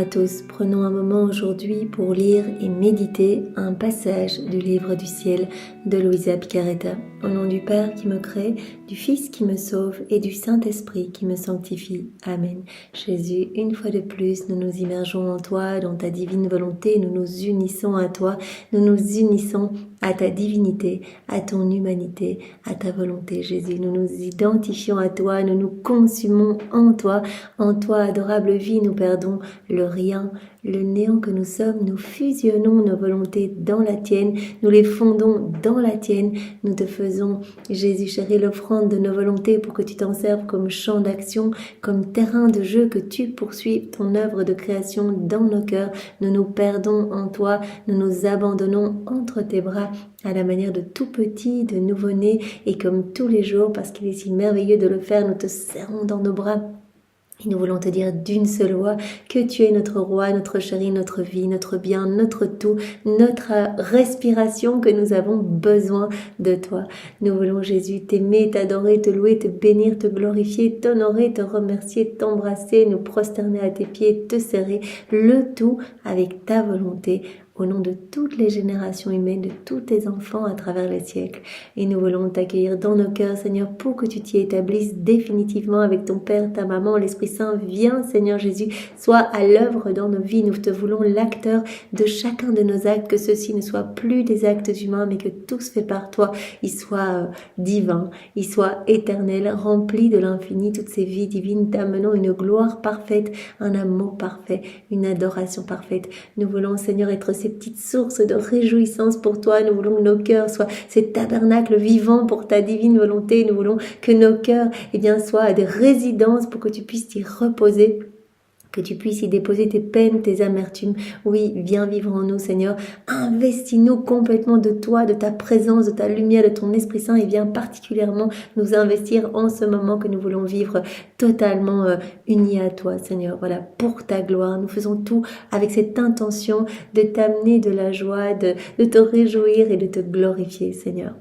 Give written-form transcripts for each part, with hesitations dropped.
tous, prenons un moment aujourd'hui pour lire et méditer un passage du livre du ciel de Luisa Picaretta. Au nom du Père qui me crée, du Fils qui me sauve et du Saint-Esprit qui me sanctifie. Amen. Jésus, une fois de plus, nous nous immergeons en toi, dans ta divine volonté, nous nous unissons à toi, nous nous unissons à ta divinité, à ton humanité, à ta volonté, Jésus. Nous nous identifions à toi, nous nous consumons en toi, adorable vie, nous perdons le rien, le néant que nous sommes, nous fusionnons nos volontés dans la tienne, nous les fondons dans la tienne, nous te faisons, Jésus chéri, l'offrande de nos volontés pour que tu t'en serves comme champ d'action, comme terrain de jeu, que tu poursuives ton œuvre de création dans nos cœurs. Nous nous perdons en toi, nous nous abandonnons entre tes bras à la manière de tout petit, de nouveau-né, et comme tous les jours, parce qu'il est si merveilleux de le faire, nous te serrons dans nos bras. Et nous voulons te dire d'une seule voix que tu es notre roi, notre chéri, notre vie, notre bien, notre tout, notre respiration, que nous avons besoin de toi. Nous voulons, Jésus, t'aimer, t'adorer, te louer, te bénir, te glorifier, t'honorer, te remercier, t'embrasser, nous prosterner à tes pieds, te serrer, le tout avec ta volonté, au nom de toutes les générations humaines, de tous tes enfants à travers les siècles. Et nous voulons t'accueillir dans nos cœurs, Seigneur, pour que tu t'y établisses définitivement avec ton Père, ta maman, l'Esprit Saint. Viens, Seigneur Jésus, sois à l'œuvre dans nos vies. Nous te voulons l'acteur de chacun de nos actes, que ceux-ci ne soient plus des actes humains, mais que tous faits par toi, ils soient divins, ils soient éternels, remplis de l'infini, toutes ces vies divines t'amenant une gloire parfaite, un amour parfait, une adoration parfaite. Nous voulons, Seigneur, être ces petites sources de réjouissance pour toi. Nous voulons que nos cœurs soient ces tabernacles vivants pour ta divine volonté. Nous voulons que nos cœurs soient des résidences pour que tu puisses t'y reposer, que tu puisses y déposer tes peines, tes amertumes. Oui, viens vivre en nous, Seigneur. Investis-nous complètement de toi, de ta présence, de ta lumière, de ton Esprit Saint, et viens particulièrement nous investir en ce moment que nous voulons vivre totalement unis à toi, Seigneur. Voilà, pour ta gloire. Nous faisons tout avec cette intention de t'amener de la joie, de te réjouir et de te glorifier, Seigneur.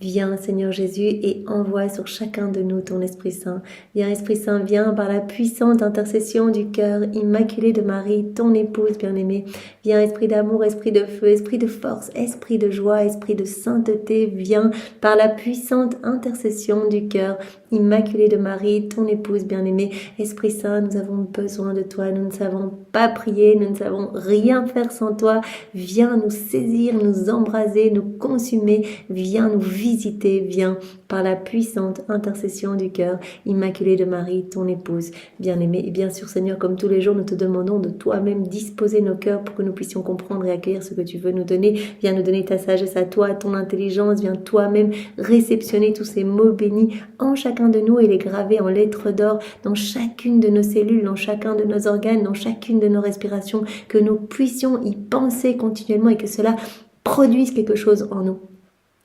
Viens, Seigneur Jésus, et envoie sur chacun de nous ton Esprit Saint. Viens, Esprit Saint, viens par la puissante intercession du cœur immaculé de Marie, ton épouse bien-aimée. Viens, Esprit d'amour, Esprit de feu, Esprit de force, Esprit de joie, Esprit de sainteté. Viens par la puissante intercession du cœur immaculé de Marie, ton épouse bien-aimée. Esprit Saint, nous avons besoin de toi. Nous ne savons pas prier, nous ne savons rien faire sans toi. Viens nous saisir, nous embraser, nous consumer. Viens nous visiter, viens par la puissante intercession du cœur immaculé de Marie, ton épouse bien-aimée. Et bien sûr, Seigneur, comme tous les jours, nous te demandons de toi-même disposer nos cœurs pour que nous puissions comprendre et accueillir ce que tu veux nous donner. Viens nous donner ta sagesse à toi, ton intelligence. Viens toi-même réceptionner tous ces mots bénis en chacun de nous et les graver en lettres d'or dans chacune de nos cellules, dans chacun de nos organes, dans chacune de nos respirations, que nous puissions y penser continuellement et que cela produise quelque chose en nous.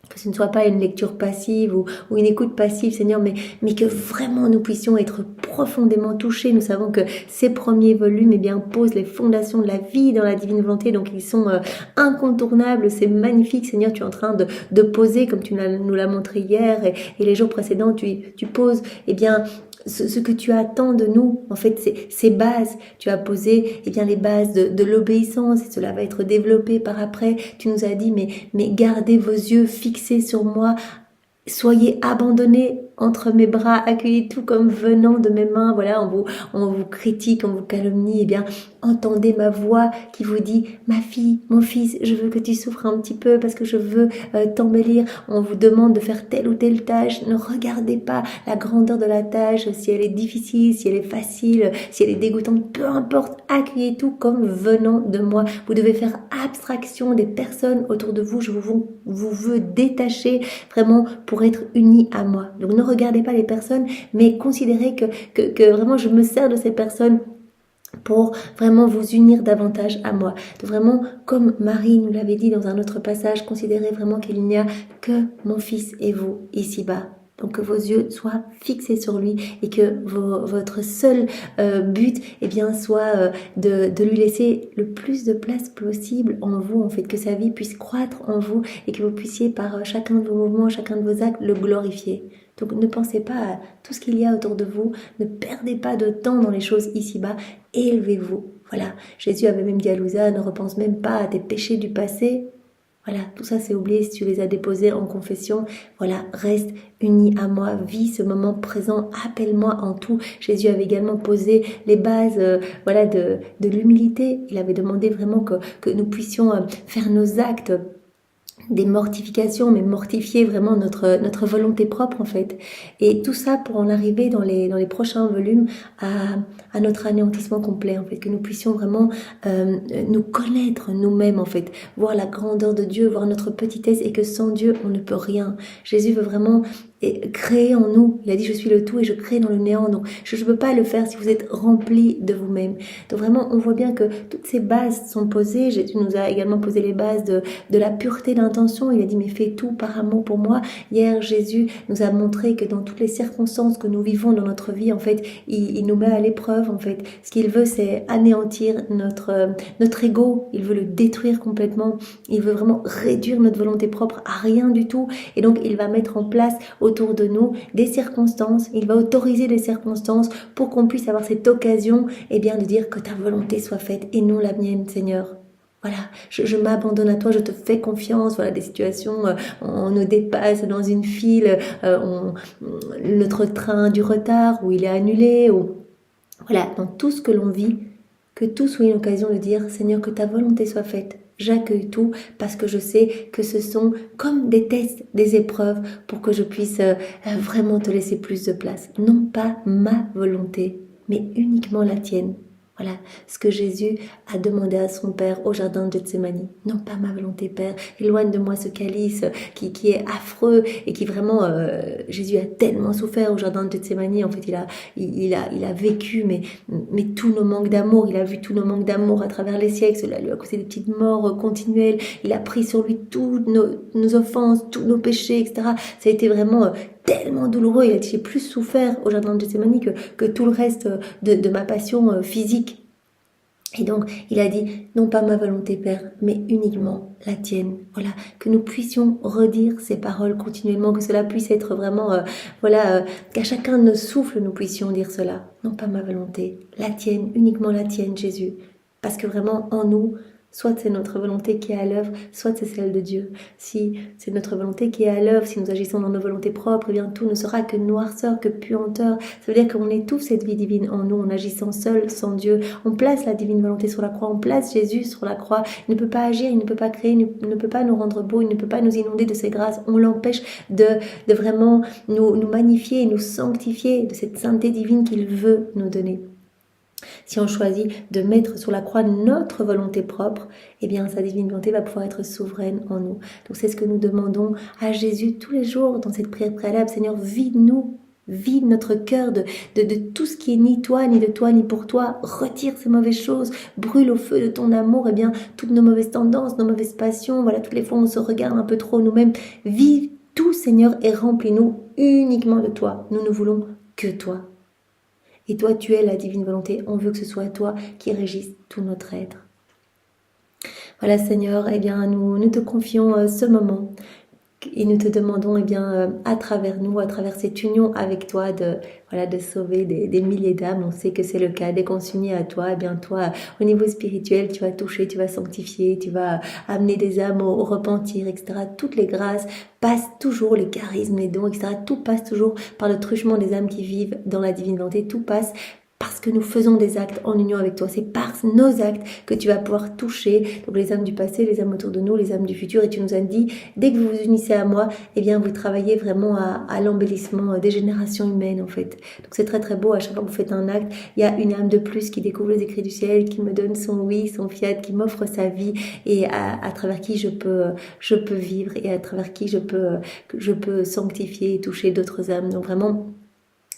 Que ce ne soit pas une lecture passive ou une écoute passive, Seigneur, mais que vraiment nous puissions être profondément touchés. Nous savons que ces premiers volumes posent les fondations de la vie dans la divine volonté, donc ils sont incontournables, c'est magnifique, Seigneur, tu es en train de poser, comme tu nous l'as montré hier et les jours précédents, tu poses, ce que tu attends de nous, en fait, ces bases. Tu as posé les bases de l'obéissance et cela va être développé par après. Tu nous as dit, mais gardez vos yeux fixés sur moi, soyez abandonnés entre mes bras, accueillez tout comme venant de mes mains. Voilà, on vous critique, on vous calomnie. Entendez ma voix qui vous dit, ma fille, mon fils, je veux que tu souffres un petit peu parce que je veux t'embellir. On vous demande de faire telle ou telle tâche. Ne regardez pas la grandeur de la tâche, si elle est difficile, si elle est facile, si elle est dégoûtante, peu importe. Accueillez tout comme venant de moi. Vous devez faire abstraction des personnes autour de vous. Je vous veux détacher vraiment pour être unis à moi. Donc ne regardez pas les personnes, mais considérez que vraiment je me sers de ces personnes pour vraiment vous unir davantage à moi. De vraiment, comme Marie nous l'avait dit dans un autre passage, considérez vraiment qu'il n'y a que mon fils et vous ici-bas. Donc que vos yeux soient fixés sur lui et que votre seul but soit de lui laisser le plus de place possible en vous, en fait, que sa vie puisse croître en vous et que vous puissiez par chacun de vos mouvements, chacun de vos actes le glorifier. Donc ne pensez pas à tout ce qu'il y a autour de vous, ne perdez pas de temps dans les choses ici-bas, élevez-vous Voilà, Jésus avait même dit à Louisa, ne repense même pas à tes péchés du passé. Voilà, tout ça c'est oublié si tu les as déposés en confession. Voilà, reste uni à moi, vis ce moment présent, appelle-moi en tout. Jésus avait également posé les bases voilà, de l'humilité. Il avait demandé vraiment que nous puissions faire nos actes des mortifications, mais mortifier vraiment notre volonté propre en fait. Et tout ça pour en arriver dans les prochains volumes à notre anéantissement complet en fait, que nous puissions vraiment nous connaître nous-mêmes en fait, voir la grandeur de Dieu, voir notre petitesse et que sans Dieu on ne peut rien. Jésus veut vraiment créer en nous. Il a dit je suis le tout et je crée dans le néant. Donc je ne peux pas le faire si vous êtes remplis de vous-même. Donc vraiment on voit bien que toutes ces bases sont posées. Jésus nous a également posé les bases de la pureté d'intention. Il a dit mais fais tout par amour pour moi. Hier Jésus nous a montré que dans toutes les circonstances que nous vivons dans notre vie en fait, il nous met à l'épreuve en fait. Ce qu'il veut c'est anéantir notre ego. Il veut le détruire complètement. Il veut vraiment réduire notre volonté propre à rien du tout. Et donc il va mettre en place autour de nous des circonstances, il va autoriser des circonstances pour qu'on puisse avoir cette occasion de dire que ta volonté soit faite et non la mienne, Seigneur. Voilà, je m'abandonne à toi, je te fais confiance. Voilà, des situations, on nous dépasse dans une file, notre train du retard ou il est annulé. Voilà, dans tout ce que l'on vit, que tout soit une occasion de dire, Seigneur, que ta volonté soit faite. J'accueille tout parce que je sais que ce sont comme des tests, des épreuves pour que je puisse vraiment te laisser plus de place. Non pas ma volonté, mais uniquement la tienne. Voilà ce que Jésus a demandé à son Père au jardin de Gethsémani. Non pas ma volonté, Père, éloigne de moi ce calice qui est affreux et qui vraiment, Jésus a tellement souffert au jardin de Gethsémani. En fait, il a vécu mais tous nos manques d'amour. Il a vu tous nos manques d'amour à travers les siècles. Cela lui a causé des petites morts continuelles. Il a pris sur lui toutes nos offenses, tous nos péchés, etc. Ça a été vraiment tellement douloureux. Il a dit, j'ai plus souffert au jardin de Gethsémani que tout le reste de ma passion physique. Et donc, il a dit, non pas ma volonté, Père, mais uniquement la tienne. Voilà, que nous puissions redire ces paroles continuellement, que cela puisse être vraiment, qu'à chacun de nos souffles, nous puissions dire cela. Non pas ma volonté, la tienne, uniquement la tienne, Jésus. Parce que vraiment, en nous, soit c'est notre volonté qui est à l'œuvre, soit c'est celle de Dieu. Si c'est notre volonté qui est à l'œuvre, si nous agissons dans nos volontés propres, eh bien tout ne sera que noirceur, que puanteur. Ça veut dire qu'on est tous cette vie divine en nous, en agissant seul, sans Dieu. On place la divine volonté sur la croix, on place Jésus sur la croix. Il ne peut pas agir, il ne peut pas créer, il ne peut pas nous rendre beaux, il ne peut pas nous inonder de ses grâces. On l'empêche de vraiment nous magnifier et nous sanctifier de cette sainteté divine qu'il veut nous donner. Si on choisit de mettre sur la croix notre volonté propre, eh bien sa divine volonté va pouvoir être souveraine en nous. Donc c'est ce que nous demandons à Jésus tous les jours dans cette prière préalable. Seigneur, vide-nous, vide notre cœur de tout ce qui est ni toi, ni de toi, ni pour toi. Retire ces mauvaises choses, brûle au feu de ton amour, toutes nos mauvaises tendances, nos mauvaises passions, voilà, toutes les fois où on se regarde un peu trop nous-mêmes. Vive tout, Seigneur, et remplis-nous uniquement de toi. Nous ne voulons que toi. Et toi, tu es la divine volonté. On veut que ce soit toi qui régisse tout notre être. Voilà, Seigneur, nous te confions ce moment. Et nous te demandons, à travers nous, à travers cette union avec toi, de sauver des milliers d'âmes. On sait que c'est le cas. Dès qu'on s'unit à toi, toi, au niveau spirituel, tu vas toucher, tu vas sanctifier, tu vas amener des âmes au repentir, etc. Toutes les grâces passent toujours, les charismes, les dons, etc. Tout passe toujours par le truchement des âmes qui vivent dans la divine volonté. Tout passe parce que nous faisons des actes en union avec toi. C'est par nos actes que tu vas pouvoir toucher donc les âmes du passé, les âmes autour de nous, les âmes du futur. Et tu nous as dit, dès que vous vous unissez à moi, vous travaillez vraiment à l'embellissement des générations humaines en fait. Donc c'est très très beau. À chaque fois que vous faites un acte, il y a une âme de plus qui découvre les écrits du ciel, qui me donne son oui, son fiat, qui m'offre sa vie et à travers qui je peux vivre et à travers qui je peux sanctifier et toucher d'autres âmes. Donc vraiment,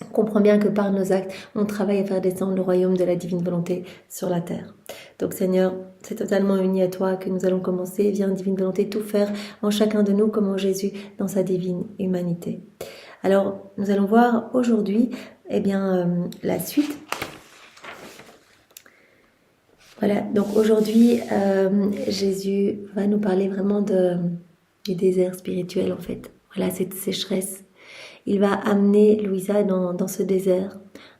on comprend bien que par nos actes, on travaille à faire descendre le royaume de la divine volonté sur la terre. Donc Seigneur, c'est totalement uni à toi que nous allons commencer. Viens, divine volonté, tout faire en chacun de nous comme en Jésus dans sa divine humanité. Alors, nous allons voir aujourd'hui la suite. Voilà, donc aujourd'hui, Jésus va nous parler vraiment du désert spirituel en fait. Voilà, cette sécheresse. Il va amener Louisa dans ce désert,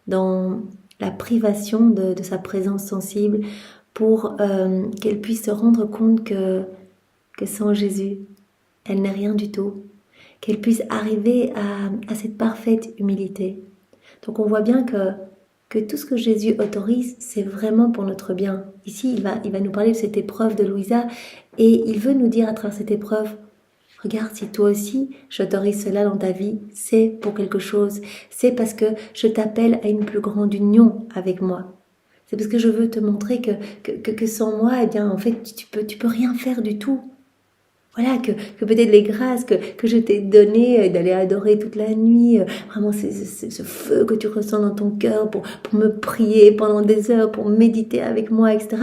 dans la privation de sa présence sensible pour qu'elle puisse se rendre compte que sans Jésus, elle n'est rien du tout, qu'elle puisse arriver à cette parfaite humilité. Donc on voit bien que tout ce que Jésus autorise, c'est vraiment pour notre bien. Ici, il va nous parler de cette épreuve de Louisa et il veut nous dire à travers cette épreuve, regarde, si toi aussi j'autorise cela dans ta vie, c'est pour quelque chose. C'est parce que je t'appelle à une plus grande union avec moi. C'est parce que je veux te montrer que sans moi, eh bien, en fait, tu peux rien faire du tout. Voilà, que peut-être les grâces que je t'ai données, d'aller adorer toute la nuit, vraiment ce feu que tu ressens dans ton cœur pour me prier pendant des heures, pour méditer avec moi, etc.,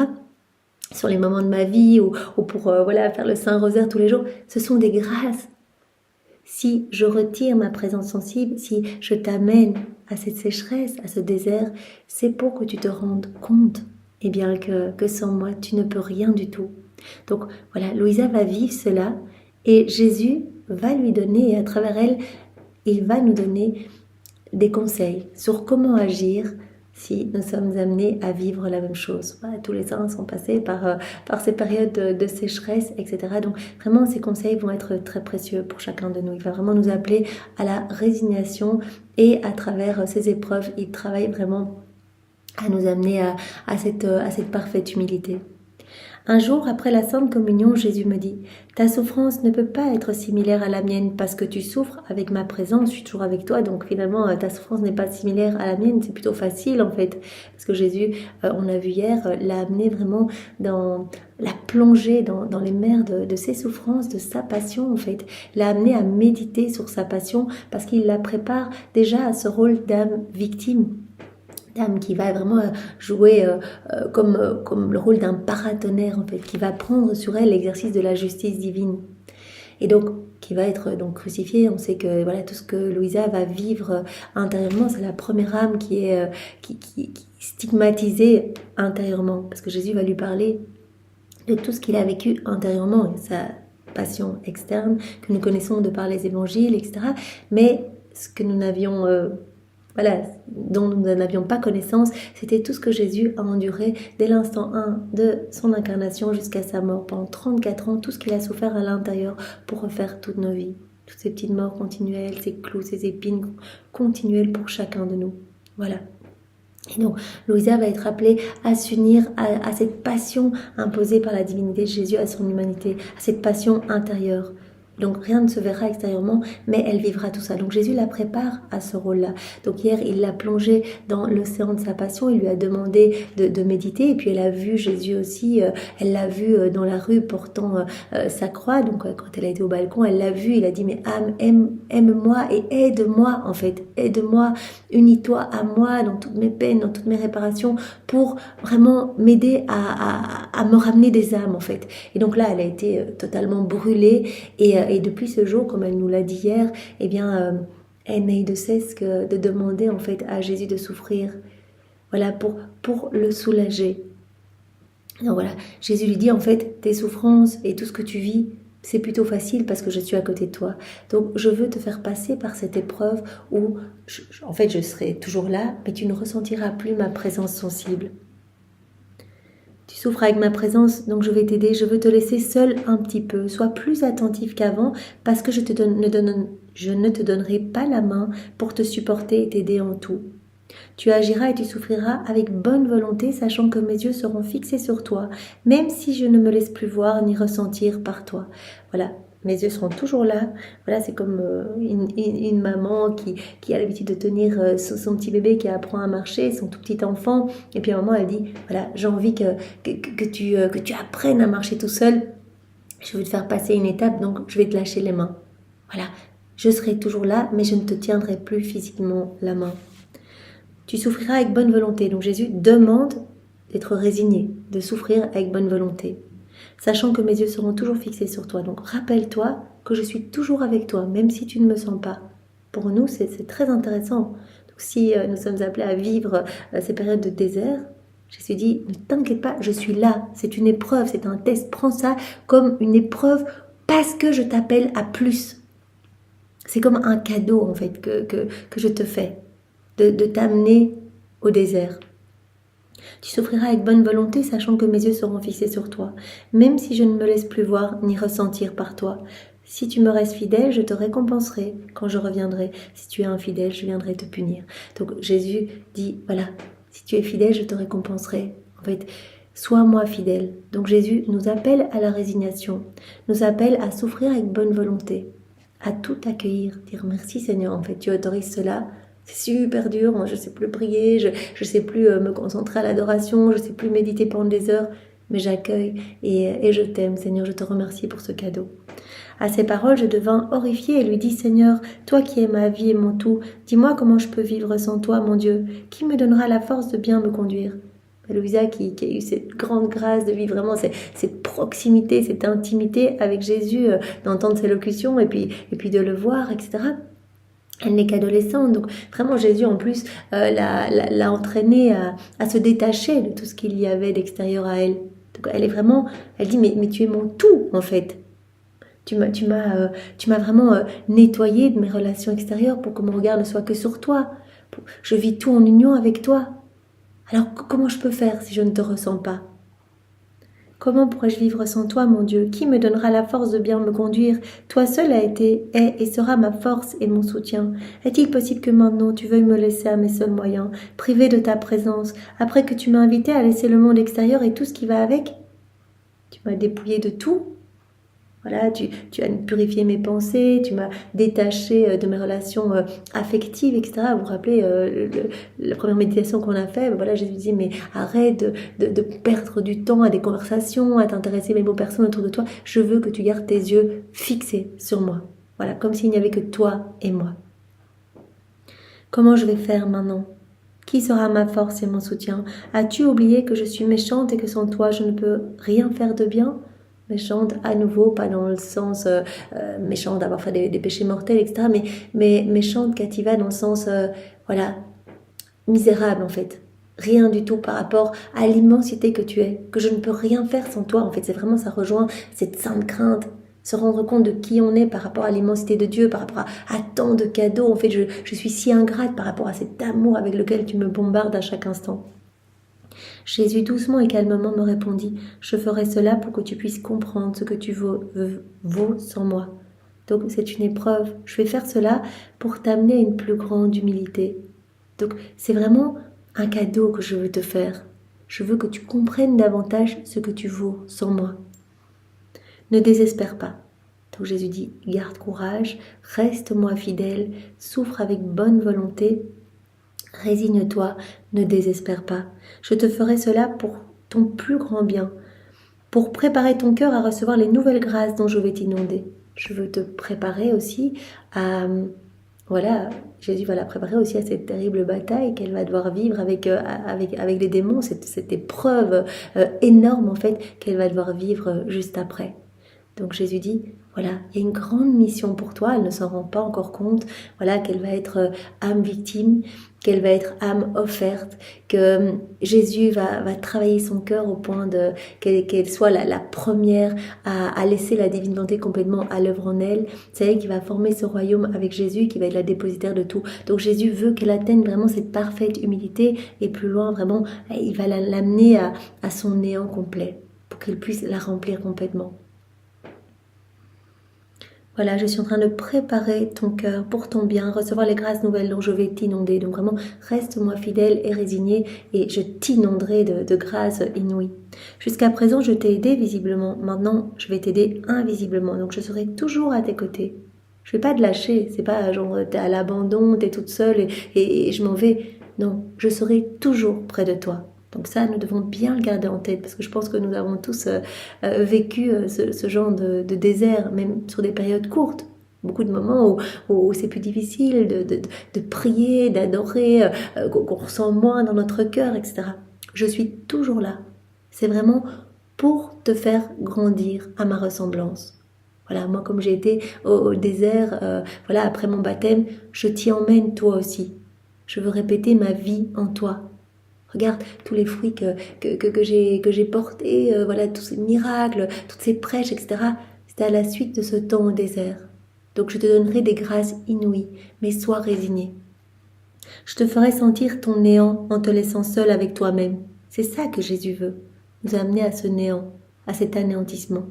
sur les moments de ma vie ou pour voilà, faire le Saint-Rosaire tous les jours, ce sont des grâces. Si je retire ma présence sensible, si je t'amène à cette sécheresse, à ce désert, c'est pour que tu te rendes compte eh bien, que sans moi, tu ne peux rien du tout. Donc voilà, Louisa va vivre cela et Jésus va lui donner, et à travers elle, il va nous donner des conseils sur comment agir si nous sommes amenés à vivre la même chose. Voilà, tous les saints sont passés par ces périodes de sécheresse, etc. Donc vraiment, ces conseils vont être très précieux pour chacun de nous. Il va vraiment nous appeler à la résignation et à travers ces épreuves, il travaille vraiment à nous amener à cette parfaite humilité. Un jour, après la Sainte Communion, Jésus me dit « Ta souffrance ne peut pas être similaire à la mienne parce que tu souffres avec ma présence, je suis toujours avec toi, donc finalement ta souffrance n'est pas similaire à la mienne, c'est plutôt facile en fait. » Parce que Jésus, on l'a vu hier, l'a amené vraiment dans la plongée dans les mers de ses souffrances, de sa passion en fait. L'a amené à méditer sur sa passion parce qu'il la prépare déjà à ce rôle d'âme victime. D'âme qui va vraiment jouer comme le rôle d'un paratonnerre en fait, qui va prendre sur elle l'exercice de la justice divine. Et donc, qui va être donc crucifié. On sait que voilà, tout ce que Louisa va vivre intérieurement, c'est la première âme qui est stigmatisée intérieurement. Parce que Jésus va lui parler de tout ce qu'il a vécu intérieurement, et sa passion externe, que nous connaissons de par les évangiles, etc. Mais ce que nous n'avions... dont nous n'avions pas connaissance, c'était tout ce que Jésus a enduré dès l'instant 1 de son incarnation jusqu'à sa mort. Pendant 34 ans, tout ce qu'il a souffert à l'intérieur pour refaire toutes nos vies. Toutes ces petites morts continuelles, ces clous, ces épines continuelles pour chacun de nous. Voilà. Et donc, Louisa va être appelée à s'unir à cette passion imposée par la divinité de Jésus à son humanité, à cette passion intérieure. Donc rien ne se verra extérieurement, mais elle vivra tout ça. Donc Jésus la prépare à ce rôle-là. Donc hier, il l'a plongée dans l'océan de sa passion, il lui a demandé de méditer, et puis elle a vu Jésus aussi, elle l'a vu dans la rue portant sa croix. Donc quand elle a été au balcon, elle l'a vu, il a dit « Mais âme, aime-moi et aide-moi en fait, aide-moi, unis-toi à moi dans toutes mes peines, dans toutes mes réparations, pour vraiment m'aider à me ramener des âmes en fait. » Et donc là, elle a été totalement brûlée, et depuis ce jour, comme elle nous l'a dit hier, eh bien, elle n'a eu de cesse que de demander en fait à Jésus de souffrir, voilà, pour le soulager. Donc voilà, Jésus lui dit en fait, tes souffrances et tout ce que tu vis, c'est plutôt facile parce que je suis à côté de toi. Donc je veux te faire passer par cette épreuve où, en fait, je serai toujours là, mais tu ne ressentiras plus ma présence sensible. Tu souffres avec ma présence, donc je vais t'aider, je veux te laisser seul un petit peu. Sois plus attentif qu'avant parce que je ne te donnerai pas la main pour te supporter et t'aider en tout. Tu agiras et tu souffriras avec bonne volonté, sachant que mes yeux seront fixés sur toi, même si je ne me laisse plus voir ni ressentir par toi. Voilà. Mes yeux seront toujours là. Voilà, c'est comme une maman qui a l'habitude de tenir son petit bébé qui apprend à marcher, son tout petit enfant. Et puis à un moment, elle dit, voilà, j'ai envie que tu apprennes à marcher tout seul. Je veux te faire passer une étape, donc je vais te lâcher les mains. Voilà, je serai toujours là, mais je ne te tiendrai plus physiquement la main. Tu souffriras avec bonne volonté. Donc Jésus demande d'être résigné, de souffrir avec bonne volonté, sachant que mes yeux seront toujours fixés sur toi. Donc rappelle-toi que je suis toujours avec toi, même si tu ne me sens pas. Pour nous, c'est très intéressant. Donc si nous sommes appelés à vivre ces périodes de désert, Jésus dit, ne t'inquiète pas, je suis là. C'est une épreuve, c'est un test. Prends ça comme une épreuve parce que je t'appelle à plus. C'est comme un cadeau en fait que je te fais, de t'amener au désert. Tu souffriras avec bonne volonté, sachant que mes yeux seront fixés sur toi, même si je ne me laisse plus voir ni ressentir par toi. Si tu me restes fidèle, je te récompenserai quand je reviendrai. Si tu es infidèle, je viendrai te punir. Donc Jésus dit, voilà, si tu es fidèle, je te récompenserai. En fait, sois-moi fidèle. Donc Jésus nous appelle à la résignation, nous appelle à souffrir avec bonne volonté, à tout accueillir, dire merci Seigneur, en fait tu autorises cela. C'est super dur, moi, je ne sais plus prier, je ne sais plus me concentrer à l'adoration, je ne sais plus méditer pendant des heures, mais j'accueille et je t'aime, Seigneur, je te remercie pour ce cadeau. À ces paroles, je devins horrifiée et lui dis, Seigneur, toi qui es ma vie et mon tout, dis-moi comment je peux vivre sans toi, mon Dieu, qui me donnera la force de bien me conduire? Louisa qui a eu cette grande grâce de vivre vraiment cette proximité, cette intimité avec Jésus, d'entendre ses locutions et puis de le voir, etc. Elle n'est qu'adolescente, donc vraiment Jésus en plus l'a entraînée à se détacher de tout ce qu'il y avait d'extérieur à elle. Donc elle dit mais tu es mon tout en fait. Tu m'as vraiment nettoyé de mes relations extérieures pour que mon regard ne soit que sur toi. Je vis tout en union avec toi. Alors comment je peux faire si je ne te ressens pas? Comment pourrais-je vivre sans toi, mon Dieu? Qui me donnera la force de bien me conduire? Toi seul est et sera ma force et mon soutien. Est-il possible que maintenant tu veuilles me laisser à mes seuls moyens, priver de ta présence, après que tu m'as invité à laisser le monde extérieur et tout ce qui va avec? Tu m'as dépouillé de tout. Voilà, tu as purifié mes pensées, tu m'as détaché de mes relations affectives, etc. Vous vous rappelez la première méditation qu'on a fait, voilà, Jésus dit, mais arrête de perdre du temps à des conversations, à t'intéresser même aux personnes autour de toi. Je veux que tu gardes tes yeux fixés sur moi. Voilà, comme s'il n'y avait que toi et moi. Comment je vais faire maintenant? Qui sera ma force et mon soutien? As-tu oublié que je suis méchante et que sans toi je ne peux rien faire de bien? Méchante à nouveau, pas dans le sens méchante d'avoir fait des péchés mortels, etc. Mais méchante, Kativa, dans le sens, voilà, misérable en fait. Rien du tout par rapport à l'immensité que tu es, que je ne peux rien faire sans toi. En fait, c'est vraiment, ça rejoint cette sainte crainte, se rendre compte de qui on est par rapport à l'immensité de Dieu, par rapport à tant de cadeaux. En fait, je suis si ingrate par rapport à cet amour avec lequel tu me bombardes à chaque instant. Jésus doucement et calmement me répondit, « Je ferai cela pour que tu puisses comprendre ce que tu vaux sans moi. » Donc c'est une épreuve. Je vais faire cela pour t'amener à une plus grande humilité. Donc c'est vraiment un cadeau que je veux te faire. Je veux que tu comprennes davantage ce que tu vaux sans moi. Ne désespère pas. Donc Jésus dit, garde courage, reste-moi fidèle, souffre avec bonne volonté. Résigne-toi, ne désespère pas. Je te ferai cela pour ton plus grand bien, pour préparer ton cœur à recevoir les nouvelles grâces dont je vais t'inonder. Je veux te préparer aussi à... Voilà, Jésus va la préparer aussi à cette terrible bataille qu'elle va devoir vivre avec les démons, cette épreuve énorme en fait qu'elle va devoir vivre juste après. Donc Jésus dit, voilà, il y a une grande mission pour toi, elle ne s'en rend pas encore compte, voilà, qu'elle va être âme victime, qu'elle va être âme offerte, que Jésus va travailler son cœur au point qu'elle soit la première à laisser la divine volonté complètement à l'œuvre en elle. C'est elle qui va former ce royaume avec Jésus, qui va être la dépositaire de tout. Donc Jésus veut qu'elle atteigne vraiment cette parfaite humilité et plus loin, vraiment, il va l'amener à son néant complet pour qu'il puisse la remplir complètement. Voilà, je suis en train de préparer ton cœur pour ton bien, recevoir les grâces nouvelles dont je vais t'inonder. Donc vraiment, reste-moi fidèle et résigné et je t'inonderai de grâces inouïes. Jusqu'à présent, je t'ai aidé visiblement. Maintenant, je vais t'aider invisiblement. Donc je serai toujours à tes côtés. Je vais pas te lâcher. C'est pas genre t'es à l'abandon, t'es toute seule et je m'en vais. Non, je serai toujours près de toi. Donc ça, nous devons bien le garder en tête parce que je pense que nous avons tous vécu ce genre de désert, même sur des périodes courtes. Beaucoup de moments où c'est plus difficile de prier, d'adorer, qu'on ressent moins dans notre cœur, etc. Je suis toujours là. C'est vraiment pour te faire grandir à ma ressemblance. Voilà, moi comme j'ai été au désert, voilà, après mon baptême, je t'y emmène toi aussi. Je veux répéter ma vie en toi. Regarde tous les fruits que j'ai portés, voilà, tous ces miracles, toutes ces prêches, etc. C'était à la suite de ce temps au désert. Donc je te donnerai des grâces inouïes, mais sois résigné. Je te ferai sentir ton néant en te laissant seul avec toi-même. C'est ça que Jésus veut, nous amener à ce néant, à cet anéantissement.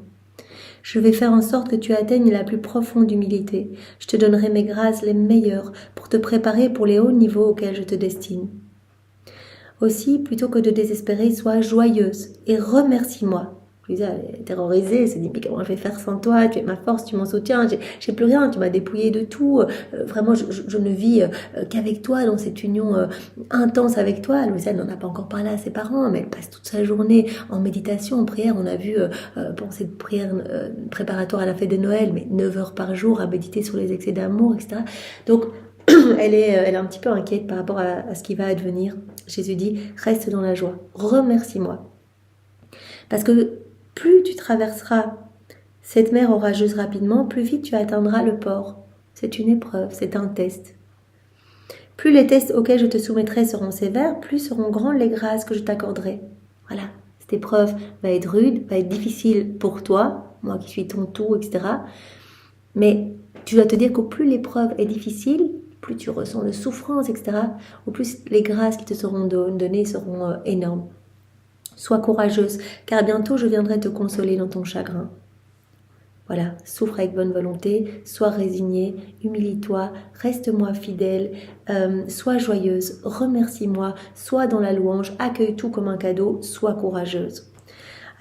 Je vais faire en sorte que tu atteignes la plus profonde humilité. Je te donnerai mes grâces les meilleures pour te préparer pour les hauts niveaux auxquels je te destine. Aussi, plutôt que de désespérer, sois joyeuse et remercie-moi. Louisa, elle est terrorisée, elle se dit, mais comment je vais faire sans toi? Tu es ma force, tu m'en soutiens, j'ai plus rien, tu m'as dépouillé de tout. Vraiment, je ne vis qu'avec toi, dans cette union intense avec toi. Louisa, elle n'en a pas encore parlé à ses parents, mais elle passe toute sa journée en méditation, en prière. On a vu, pour cette prière préparatoire à la fête de Noël, mais 9 heures par jour à méditer sur les excès d'amour, etc. Donc, elle est un petit peu inquiète par rapport à ce qui va advenir. Jésus dit, reste dans la joie, remercie-moi. Parce que plus tu traverseras cette mer orageuse rapidement, plus vite tu atteindras le port. C'est une épreuve, c'est un test. Plus les tests auxquels je te soumettrai seront sévères, plus seront grandes les grâces que je t'accorderai. Voilà, cette épreuve va être rude, va être difficile pour toi, moi qui suis ton tout, etc. Mais tu dois te dire qu'au plus l'épreuve est difficile, plus tu ressens de souffrance, etc., au plus les grâces qui te seront données seront énormes. Sois courageuse, car bientôt je viendrai te consoler dans ton chagrin. Voilà, souffre avec bonne volonté, sois résignée, humilie-toi, reste-moi fidèle, sois joyeuse, remercie-moi, sois dans la louange, accueille tout comme un cadeau, sois courageuse.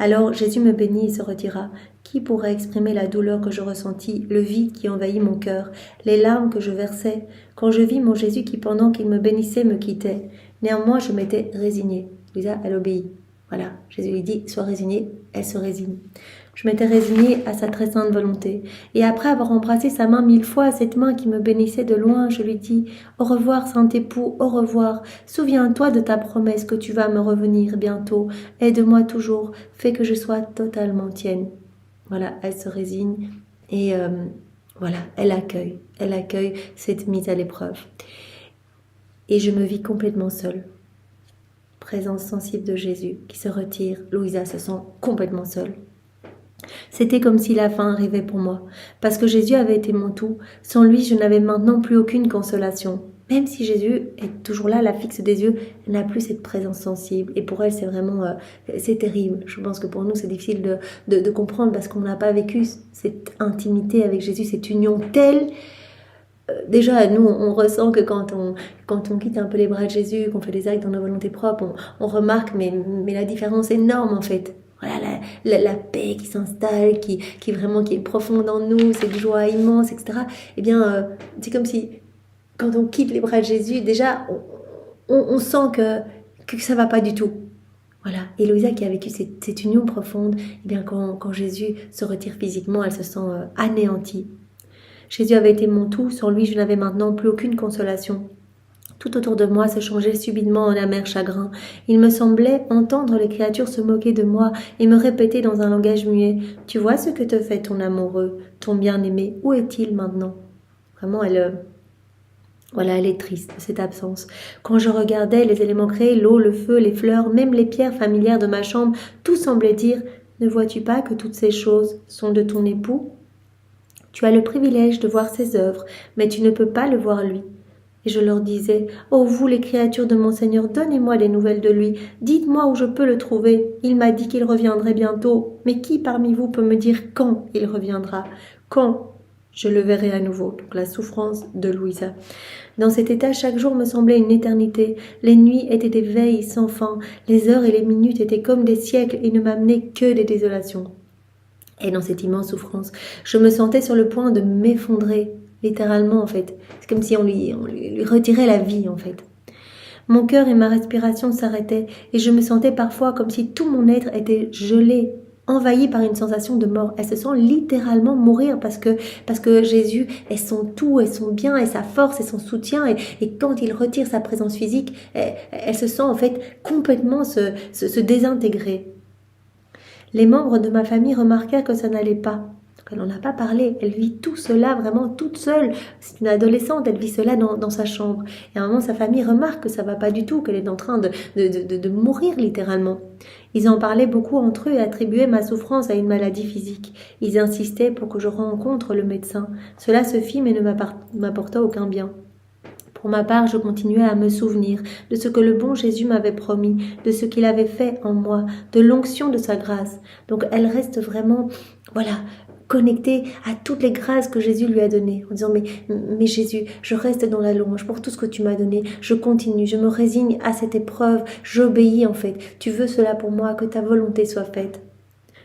Alors Jésus me bénit et se retira. Qui pourrait exprimer la douleur que je ressentis, le vide qui envahit mon cœur, les larmes que je versais, quand je vis mon Jésus qui, pendant qu'il me bénissait, me quittait. Néanmoins, je m'étais résignée. Lisa, elle obéit. Voilà, Jésus lui dit, sois résignée, elle se résigne. Je m'étais résignée à sa très sainte volonté. Et après avoir embrassé sa main 1000 fois, cette main qui me bénissait de loin, je lui dis, au revoir, saint époux, au revoir. Souviens-toi de ta promesse que tu vas me revenir bientôt. Aide-moi toujours, fais que je sois totalement tienne. Voilà, elle se résigne et voilà, elle accueille cette mise à l'épreuve. Et je me vis complètement seule. Présence sensible de Jésus qui se retire. Louisa se sent complètement seule. C'était comme si la fin arrivait pour moi, parce que Jésus avait été mon tout. Sans lui, je n'avais maintenant plus aucune consolation. Même si Jésus est toujours là, la fixe des yeux, elle n'a plus cette présence sensible. Et pour elle, c'est vraiment, c'est terrible. Je pense que pour nous, c'est difficile de comprendre parce qu'on n'a pas vécu cette intimité avec Jésus, cette union telle. Déjà, nous, on ressent que quand on quitte un peu les bras de Jésus, qu'on fait des actes dans nos volontés propres, on remarque, mais la différence est énorme en fait. Voilà, la paix qui s'installe, qui est profonde en nous, cette joie immense, etc. Eh bien, c'est comme si, quand on quitte les bras de Jésus, déjà, on sent que ça va pas du tout. Voilà. Et Louisa qui a vécu cette union profonde, eh bien, quand Jésus se retire physiquement, elle se sent anéantie. Jésus avait été mon tout, sans lui je n'avais maintenant plus aucune consolation. Tout autour de moi se changeait subitement en amer chagrin. Il me semblait entendre les créatures se moquer de moi et me répéter dans un langage muet « Tu vois ce que te fait ton amoureux, ton bien-aimé, où est-il maintenant ?» Vraiment, elle est triste de cette absence. Quand je regardais les éléments créés, l'eau, le feu, les fleurs, même les pierres familières de ma chambre, tout semblait dire « Ne vois-tu pas que toutes ces choses sont de ton époux ? Tu as le privilège de voir ses œuvres, mais tu ne peux pas le voir lui. » Et je leur disais, « Oh, vous les créatures de mon Seigneur, donnez-moi des nouvelles de lui. Dites-moi où je peux le trouver. Il m'a dit qu'il reviendrait bientôt. Mais qui parmi vous peut me dire quand il reviendra? Quand je le verrai à nouveau ?» Donc la souffrance de Louisa. Dans cet état, chaque jour me semblait une éternité. Les nuits étaient des veilles sans fin. Les heures et les minutes étaient comme des siècles et ne m'amenaient que des désolations. Et dans cette immense souffrance, je me sentais sur le point de m'effondrer, littéralement en fait. C'est comme si on lui retirait la vie en fait. Mon cœur et ma respiration s'arrêtaient et je me sentais parfois comme si tout mon être était gelé, envahi par une sensation de mort. Elle se sent littéralement mourir parce que Jésus est son tout, est son bien, est sa force, est son soutien. Et quand il retire sa présence physique, elle se sent en fait complètement se désintégrer. Les membres de ma famille remarquèrent que ça n'allait pas. Donc elle n'en a pas parlé. Elle vit tout cela vraiment toute seule. C'est une adolescente, elle vit cela dans sa chambre. Et à un moment, sa famille remarque que ça ne va pas du tout, qu'elle est en train de mourir littéralement. Ils en parlaient beaucoup entre eux et attribuaient ma souffrance à une maladie physique. Ils insistaient pour que je rencontre le médecin. Cela se fit mais ne m'apporta aucun bien. Pour ma part, je continuais à me souvenir de ce que le bon Jésus m'avait promis, de ce qu'il avait fait en moi, de l'onction de sa grâce. Donc elle reste vraiment, voilà, connectée à toutes les grâces que Jésus lui a données, en disant mais Jésus, je reste dans la louange pour tout ce que tu m'as donné, je continue, je me résigne à cette épreuve, j'obéis en fait, tu veux cela pour moi, que ta volonté soit faite.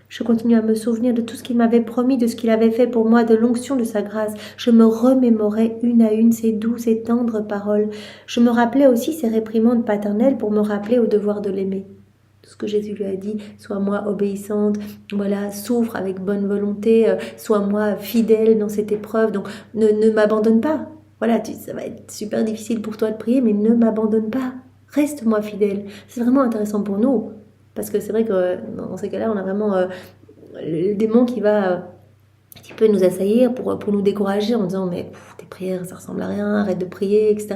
Je continue à me souvenir de tout ce qu'il m'avait promis, de ce qu'il avait fait pour moi, de l'onction de sa grâce. Je me remémorais une à une ses douces et tendres paroles. Je me rappelais aussi ses réprimandes paternelles pour me rappeler au devoir de l'aimer. Tout ce que Jésus lui a dit, sois moi obéissante, voilà, souffre avec bonne volonté, sois moi fidèle dans cette épreuve, donc ne m'abandonne pas. Voilà, ça va être super difficile pour toi de prier, mais ne m'abandonne pas. Reste-moi fidèle. C'est vraiment intéressant pour nous. Parce que c'est vrai que dans ces cas-là, on a vraiment le démon qui va un petit peu nous assaillir pour nous décourager en disant mais tes prières ça ressemble à rien, arrête de prier, etc.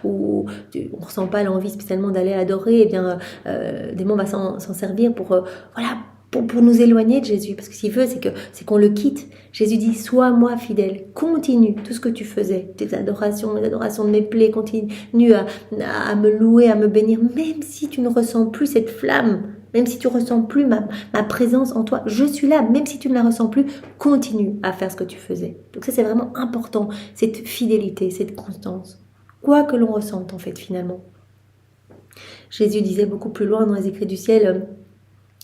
Ou on ne ressent pas l'envie spécialement d'aller adorer, et bien le démon va s'en servir pour voilà, pour nous éloigner de Jésus. Parce que s'il veut, c'est qu'on le quitte. Jésus dit, sois moi fidèle, continue tout ce que tu faisais, tes adorations, les adorations de mes plaies, continue à me louer, à me bénir, même si tu ne ressens plus cette flamme, même si tu ne ressens plus ma présence en toi, je suis là, même si tu ne la ressens plus, continue à faire ce que tu faisais. Donc ça, c'est vraiment important, cette fidélité, cette constance, quoi que l'on ressente en fait finalement. Jésus disait beaucoup plus loin dans les écrits du ciel,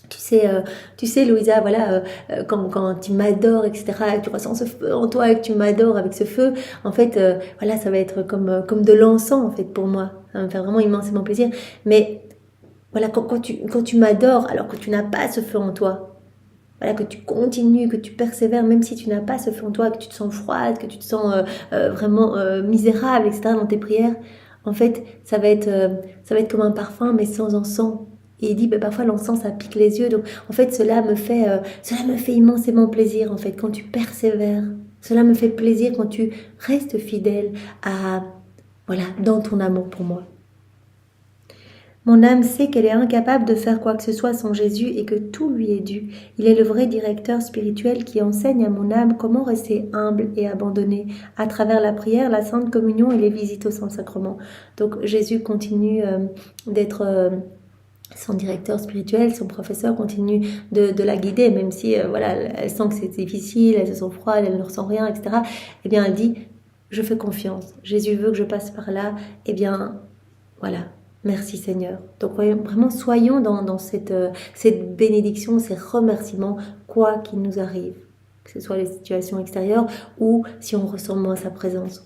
tu sais Louisa, voilà, quand tu m'adores, etc., que tu ressens ce feu en toi et que tu m'adores avec ce feu, en fait, voilà, ça va être comme de l'encens, en fait, pour moi. Ça va me faire vraiment immensément plaisir. Mais voilà, quand tu m'adores, alors que tu n'as pas ce feu en toi, voilà, que tu continues, que tu persévères, même si tu n'as pas ce feu en toi, que tu te sens froide, que tu te sens vraiment misérable, etc., dans tes prières, en fait, ça va être comme un parfum, mais sans encens. Et il dit, parfois l'encens, ça pique les yeux. Donc, en fait, cela me fait immensément plaisir, en fait, quand tu persévères. Cela me fait plaisir quand tu restes fidèle dans ton amour pour moi. Mon âme sait qu'elle est incapable de faire quoi que ce soit sans Jésus et que tout lui est dû. Il est le vrai directeur spirituel qui enseigne à mon âme comment rester humble et abandonné à travers la prière, la Sainte Communion et les visites au Saint-Sacrement. Donc Jésus continue d'être son directeur spirituel, son professeur continue de la guider, même si elle sent que c'est difficile, elle se sent froide, elle ne ressent rien, etc. Eh bien, elle dit, je fais confiance. Jésus veut que je passe par là. Eh bien, voilà. Merci Seigneur. Donc vraiment soyons dans cette bénédiction, ces remerciements, quoi qu'il nous arrive, que ce soit les situations extérieures ou si on ressent moins sa présence.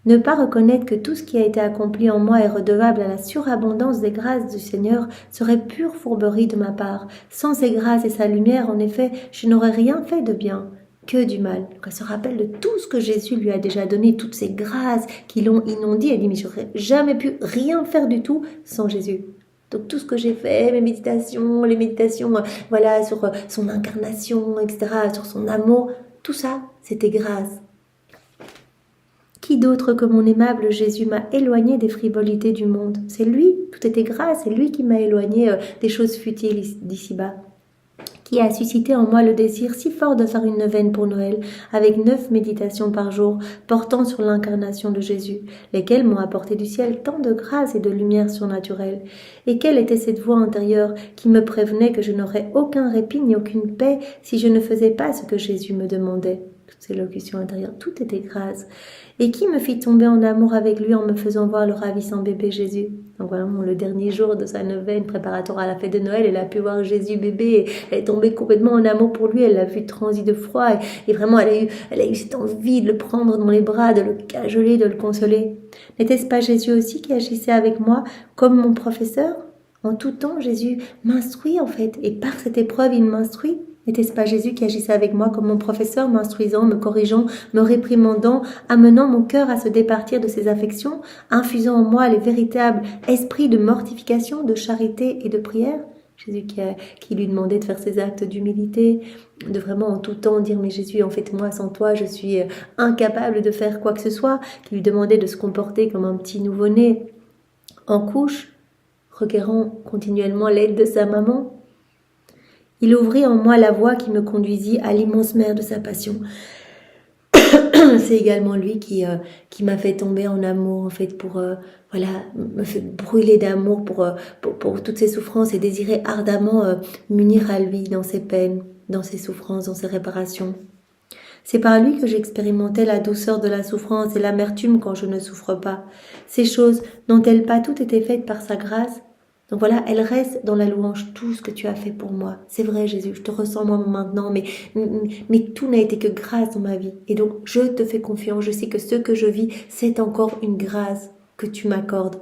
Ne pas reconnaître que tout ce qui a été accompli en moi est redevable à la surabondance des grâces du Seigneur serait pure fourberie de ma part. Sans ces grâces et sa lumière, en effet, je n'aurais rien fait de bien, que du mal. Donc elle se rappelle de tout ce que Jésus lui a déjà donné, toutes ces grâces qui l'ont inondée. Elle dit, mais j'aurais jamais pu rien faire du tout sans Jésus. Donc tout ce que j'ai fait, mes méditations, les méditations, sur son incarnation, etc., sur son amour, tout ça, c'était grâce. Qui d'autre que mon aimable Jésus m'a éloigné des frivolités du monde? C'est lui, tout était grâce, c'est lui qui m'a éloigné des choses futiles d'ici-bas. Qui a suscité en moi le désir si fort de faire une neuvaine pour Noël, avec 9 méditations par jour, portant sur l'incarnation de Jésus, lesquelles m'ont apporté du ciel tant de grâce et de lumière surnaturelle. Et quelle était cette voix intérieure qui me prévenait que je n'aurais aucun répit ni aucune paix si je ne faisais pas ce que Jésus me demandait? Toutes ces locutions intérieures, tout était grâce. Et qui me fit tomber en amour avec lui en me faisant voir le ravissant bébé Jésus? Donc voilà, le dernier jour de sa neuvaine préparatoire à la fête de Noël, elle a pu voir Jésus bébé, et elle est tombée complètement en amour pour lui, elle l'a vu transi de froid, et vraiment elle a eu cette envie de le prendre dans les bras, de le cajoler, de le consoler. N'était-ce pas Jésus aussi qui agissait avec moi comme mon professeur? En tout temps, Jésus m'instruit en fait, et par cette épreuve, il m'instruit. N'était-ce pas Jésus qui agissait avec moi comme mon professeur, m'instruisant, me corrigeant, me réprimandant, amenant mon cœur à se départir de ses affections, infusant en moi les véritables esprits de mortification, de charité et de prière? Jésus qui lui demandait de faire ses actes d'humilité, de vraiment en tout temps dire « Mais Jésus, en fait, moi, sans toi, je suis incapable de faire quoi que ce soit », qui lui demandait de se comporter comme un petit nouveau-né en couche, requérant continuellement l'aide de sa maman. Il ouvrit en moi la voie qui me conduisit à l'immense mer de sa passion. C'est également lui qui m'a fait tomber en amour, en fait, pour voilà, me fait brûler d'amour pour toutes ses souffrances et désirer ardemment m'unir à lui dans ses peines, dans ses souffrances, dans ses réparations. C'est par lui que j'expérimentais la douceur de la souffrance et l'amertume quand je ne souffre pas. Ces choses n'ont-elles pas toutes été faites par sa grâce? Donc voilà, elle reste dans la louange, tout ce que tu as fait pour moi. C'est vrai, Jésus, je te ressens moi maintenant, mais tout n'a été que grâce dans ma vie. Et donc, je te fais confiance, je sais que ce que je vis, c'est encore une grâce que tu m'accordes.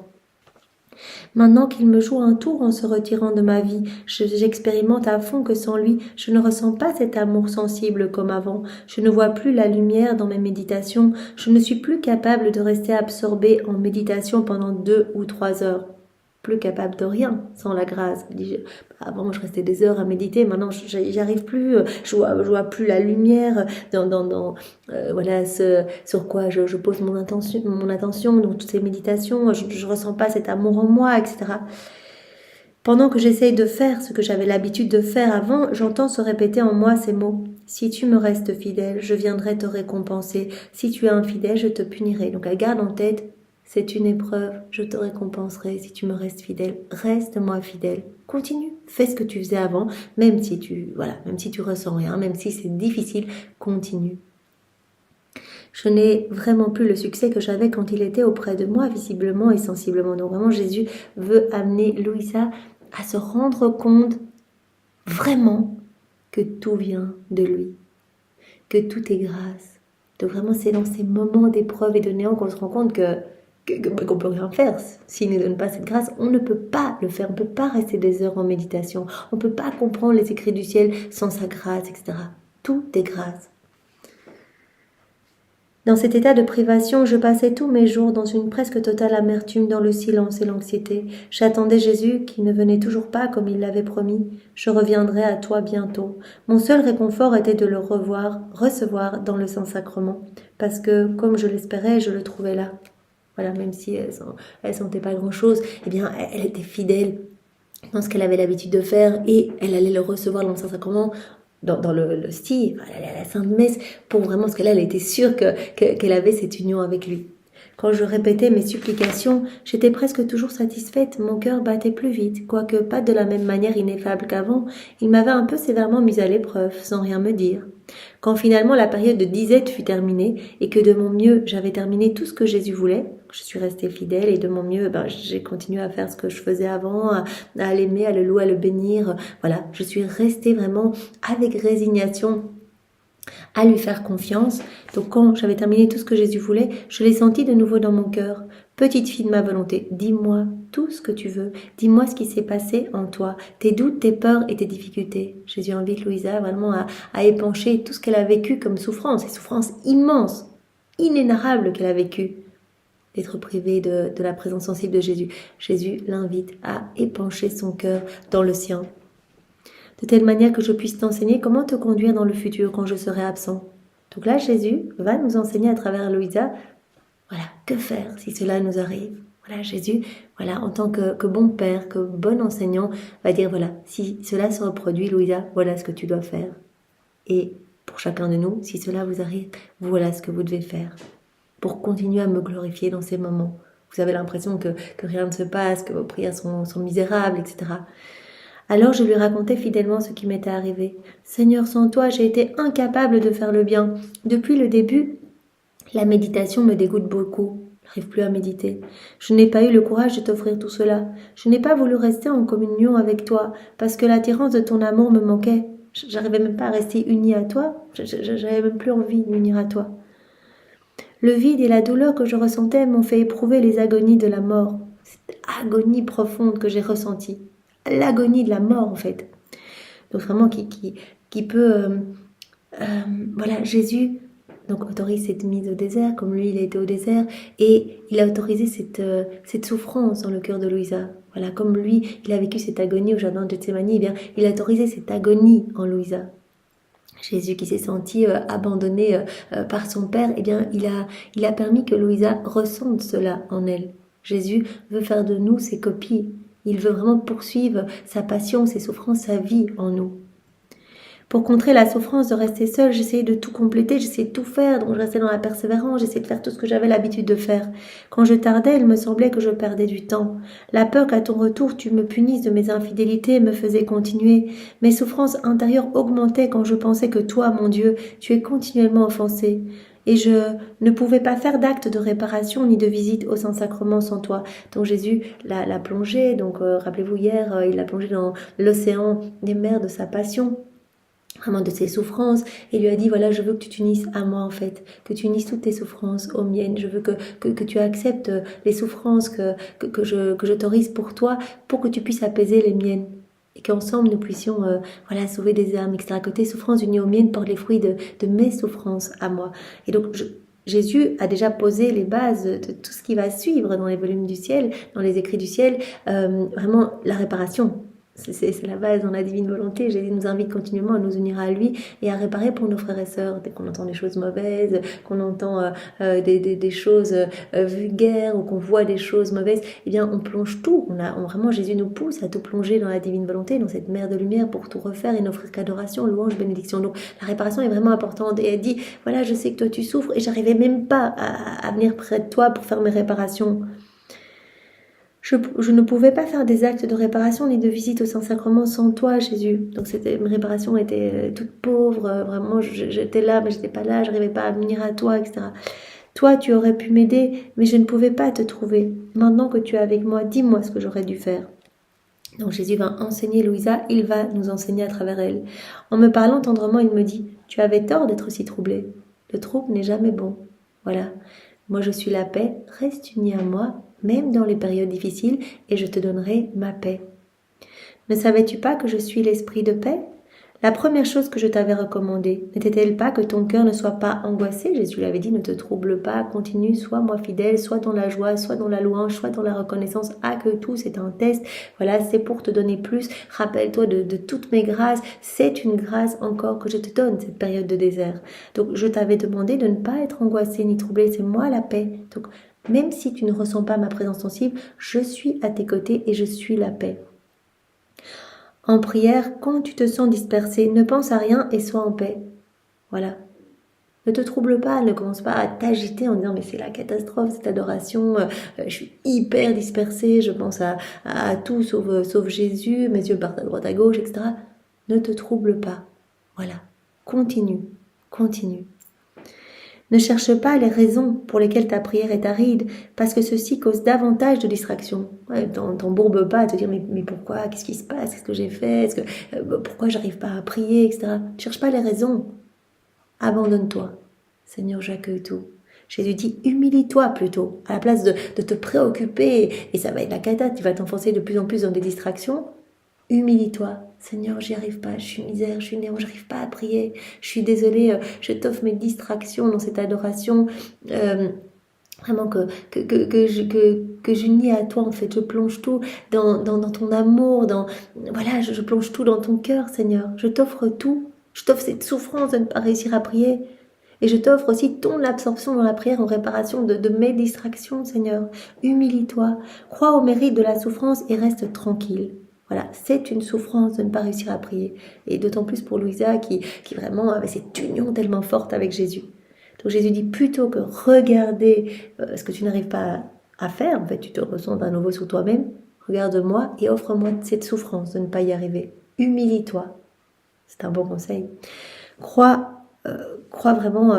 Maintenant qu'il me joue un tour en se retirant de ma vie, j'expérimente à fond que sans lui, je ne ressens pas cet amour sensible comme avant. Je ne vois plus la lumière dans mes méditations. Je ne suis plus capable de rester absorbée en méditation pendant 2 ou 3 heures. Plus capable de rien sans la grâce. Avant, je restais des heures à méditer. Maintenant, j'y arrive plus. Je vois plus la lumière voilà sur quoi je pose mon attention dans toutes ces méditations. Je ressens pas cet amour en moi, etc. Pendant que j'essaye de faire ce que j'avais l'habitude de faire avant, j'entends se répéter en moi ces mots. Si tu me restes fidèle, je viendrai te récompenser. Si tu es infidèle, je te punirai. Donc, elle garde en tête. C'est une épreuve, je te récompenserai si tu me restes fidèle. Reste-moi fidèle. Continue, fais ce que tu faisais avant, même si tu ressens rien, même si c'est difficile, continue. Je n'ai vraiment plus le succès que j'avais quand il était auprès de moi, visiblement et sensiblement. Donc vraiment, Jésus veut amener Louisa à se rendre compte vraiment que tout vient de lui, que tout est grâce. Donc vraiment, c'est dans ces moments d'épreuve et de néant qu'on se rend compte qu'on peut rien faire. S'il ne donne pas cette grâce, on ne peut pas le faire. On ne peut pas rester des heures en méditation. On ne peut pas comprendre les écrits du ciel sans sa grâce, etc. Tout est grâce. Dans cet état de privation, je passais tous mes jours dans une presque totale amertume, dans le silence et l'anxiété. J'attendais Jésus qui ne venait toujours pas comme il l'avait promis. Je reviendrai à toi bientôt. Mon seul réconfort était de le recevoir dans le Saint-Sacrement, parce que, comme je l'espérais, je le trouvais là. Voilà, même si elle sentait pas grand-chose, eh bien, elle était fidèle dans ce qu'elle avait l'habitude de faire et elle allait le recevoir dans le Saint-Sacrement, dans le style, elle allait à la Sainte Messe pour vraiment, parce que là, elle était sûre qu'elle avait cette union avec lui. Quand je répétais mes supplications, j'étais presque toujours satisfaite, mon cœur battait plus vite, quoique pas de la même manière ineffable qu'avant, il m'avait un peu sévèrement mise à l'épreuve, sans rien me dire. Quand finalement la période de disette fut terminée, et que de mon mieux j'avais terminé tout ce que Jésus voulait, je suis restée fidèle, et de mon mieux, j'ai continué à faire ce que je faisais avant, à l'aimer, à le louer, à le bénir, voilà, je suis restée vraiment avec résignation, à lui faire confiance. Donc quand j'avais terminé tout ce que Jésus voulait, je l'ai senti de nouveau dans mon cœur. Petite fille de ma volonté, dis-moi tout ce que tu veux. Dis-moi ce qui s'est passé en toi, tes doutes, tes peurs et tes difficultés. Jésus invite Louisa vraiment à épancher tout ce qu'elle a vécu comme souffrance, ces souffrances immenses, inénarrables qu'elle a vécues, d'être privée de la présence sensible de Jésus. Jésus l'invite à épancher son cœur dans le sien, de telle manière que je puisse t'enseigner comment te conduire dans le futur quand je serai absent. Donc là, Jésus va nous enseigner à travers Louisa, voilà, que faire si cela nous arrive. Voilà, Jésus, voilà, en tant que bon père, que bon enseignant, va dire, voilà, si cela se reproduit, Louisa, voilà ce que tu dois faire. Et pour chacun de nous, si cela vous arrive, voilà ce que vous devez faire pour continuer à me glorifier dans ces moments. Vous avez l'impression que rien ne se passe, que vos prières sont misérables, etc. Alors je lui racontais fidèlement ce qui m'était arrivé. Seigneur, sans toi, j'ai été incapable de faire le bien. Depuis le début, la méditation me dégoûte beaucoup. Je n'arrive plus à méditer. Je n'ai pas eu le courage de t'offrir tout cela. Je n'ai pas voulu rester en communion avec toi, parce que l'attirance de ton amour me manquait. J'arrivais même pas à rester unie à toi. J'avais même plus envie de m'unir à toi. Le vide et la douleur que je ressentais m'ont fait éprouver les agonies de la mort. Cette agonie profonde que j'ai ressentie. L'agonie de la mort, en fait. Donc vraiment qui peut... voilà, Jésus donc autorise cette mise au désert, comme lui, il a été au désert, et il a autorisé cette souffrance dans le cœur de Louisa. Voilà, comme lui, il a vécu cette agonie au jardin de Gethsémani, eh bien, il a autorisé cette agonie en Louisa. Jésus qui s'est senti abandonné par son Père, eh bien, il a permis que Louisa ressente cela en elle. Jésus veut faire de nous ses copies. Il veut vraiment poursuivre sa passion, ses souffrances, sa vie en nous. Pour contrer la souffrance de rester seule, j'essayais de tout compléter, j'essayais de tout faire, donc je restais dans la persévérance, j'essayais de faire tout ce que j'avais l'habitude de faire. Quand je tardais, il me semblait que je perdais du temps. La peur qu'à ton retour tu me punisses de mes infidélités me faisait continuer. Mes souffrances intérieures augmentaient quand je pensais que toi, mon Dieu, tu es continuellement offensé. Et je ne pouvais pas faire d'acte de réparation ni de visite au Saint-Sacrement sans toi. Donc Jésus l'a plongé, donc rappelez-vous hier, il l'a plongé dans l'océan des mers de sa passion, vraiment de ses souffrances, et lui a dit, voilà, je veux que tu t'unisses à moi en fait, que tu unisses toutes tes souffrances aux miennes, je veux que tu acceptes les souffrances que j'autorise pour toi, pour que tu puisses apaiser les miennes. Et qu'ensemble nous puissions voilà, sauver des âmes, etc. Que tes souffrances unies aux miennes portent les fruits de mes souffrances à moi. Et donc Jésus a déjà posé les bases de tout ce qui va suivre dans les volumes du ciel, dans les écrits du ciel, vraiment la réparation. C'est la base dans la divine volonté. Jésus nous invite continuellement à nous unir à lui et à réparer pour nos frères et sœurs. Dès qu'on entend des choses mauvaises, qu'on entend des choses vulgaires ou qu'on voit des choses mauvaises, eh bien on plonge tout. Vraiment Jésus nous pousse à tout plonger dans la divine volonté, dans cette mer de lumière pour tout refaire et n'offrir qu'adoration, louange, bénédiction. Donc la réparation est vraiment importante. Et elle dit, voilà, je sais que toi tu souffres et j'arrivais même pas à venir près de toi pour faire mes réparations. Je ne pouvais pas faire des actes de réparation ni de visite au Saint-Sacrement sans toi, Jésus. Donc mes réparations étaient toutes pauvres, vraiment, j'étais là, mais j'étais pas là, j'arrivais pas à venir à toi, etc. Toi, tu aurais pu m'aider, mais je ne pouvais pas te trouver. Maintenant que tu es avec moi, dis-moi ce que j'aurais dû faire. Donc Jésus va enseigner Louisa, il va nous enseigner à travers elle. En me parlant tendrement, il me dit, tu avais tort d'être si troublée. Le trouble n'est jamais bon. Voilà. Moi, je suis la paix, reste unie à moi, même dans les périodes difficiles, et je te donnerai ma paix. Ne savais-tu pas que je suis l'esprit de paix ? La première chose que je t'avais recommandée, n'était-elle pas que ton cœur ne soit pas angoissé ? Jésus lui avait dit, ne te trouble pas, continue, sois moi fidèle, soit dans la joie, soit dans la louange, soit dans la reconnaissance. Ah, que tout, c'est un test. Voilà, c'est pour te donner plus. Rappelle-toi de toutes mes grâces. C'est une grâce encore que je te donne, cette période de désert. Donc, je t'avais demandé de ne pas être angoissé ni troublé. C'est moi la paix. Donc, même si tu ne ressens pas ma présence sensible, je suis à tes côtés et je suis la paix. En prière, quand tu te sens dispersé, ne pense à rien et sois en paix. Voilà. Ne te trouble pas, ne commence pas à t'agiter en disant mais c'est la catastrophe, cette adoration, je suis hyper dispersée, je pense à tout sauf Jésus, mes yeux partent à droite à gauche, etc. Ne te trouble pas. Voilà. Continue. Ne cherche pas les raisons pour lesquelles ta prière est aride, parce que ceci cause davantage de distraction. Ouais, t'embourbe pas à te dire mais pourquoi, qu'est-ce qui se passe, qu'est-ce que j'ai fait, pourquoi j'arrive pas à prier, etc. Ne cherche pas les raisons. Abandonne-toi. Seigneur, j'accueille tout. Jésus dit, humilie-toi plutôt, à la place de te préoccuper, et ça va être la cata, tu vas t'enfoncer de plus en plus dans des distractions. Humilie-toi. Seigneur, j'y arrive pas, je suis misère, je suis néant, j'arrive pas à prier, je suis désolée, je t'offre mes distractions dans cette adoration, vraiment que j'unis à toi en fait, je plonge tout dans ton amour, voilà, je plonge tout dans ton cœur, Seigneur, je t'offre tout, je t'offre cette souffrance de ne pas réussir à prier, et je t'offre aussi ton absorption dans la prière en réparation de mes distractions, Seigneur. Humilie-toi, crois au mérite de la souffrance et reste tranquille. Voilà, c'est une souffrance de ne pas réussir à prier. Et d'autant plus pour Louisa qui vraiment avait cette union tellement forte avec Jésus. Donc Jésus dit plutôt que regarder ce que tu n'arrives pas à faire, en fait tu te ressens à nouveau sur toi-même, regarde-moi et offre-moi cette souffrance de ne pas y arriver. Humilie-toi. C'est un bon conseil. Crois vraiment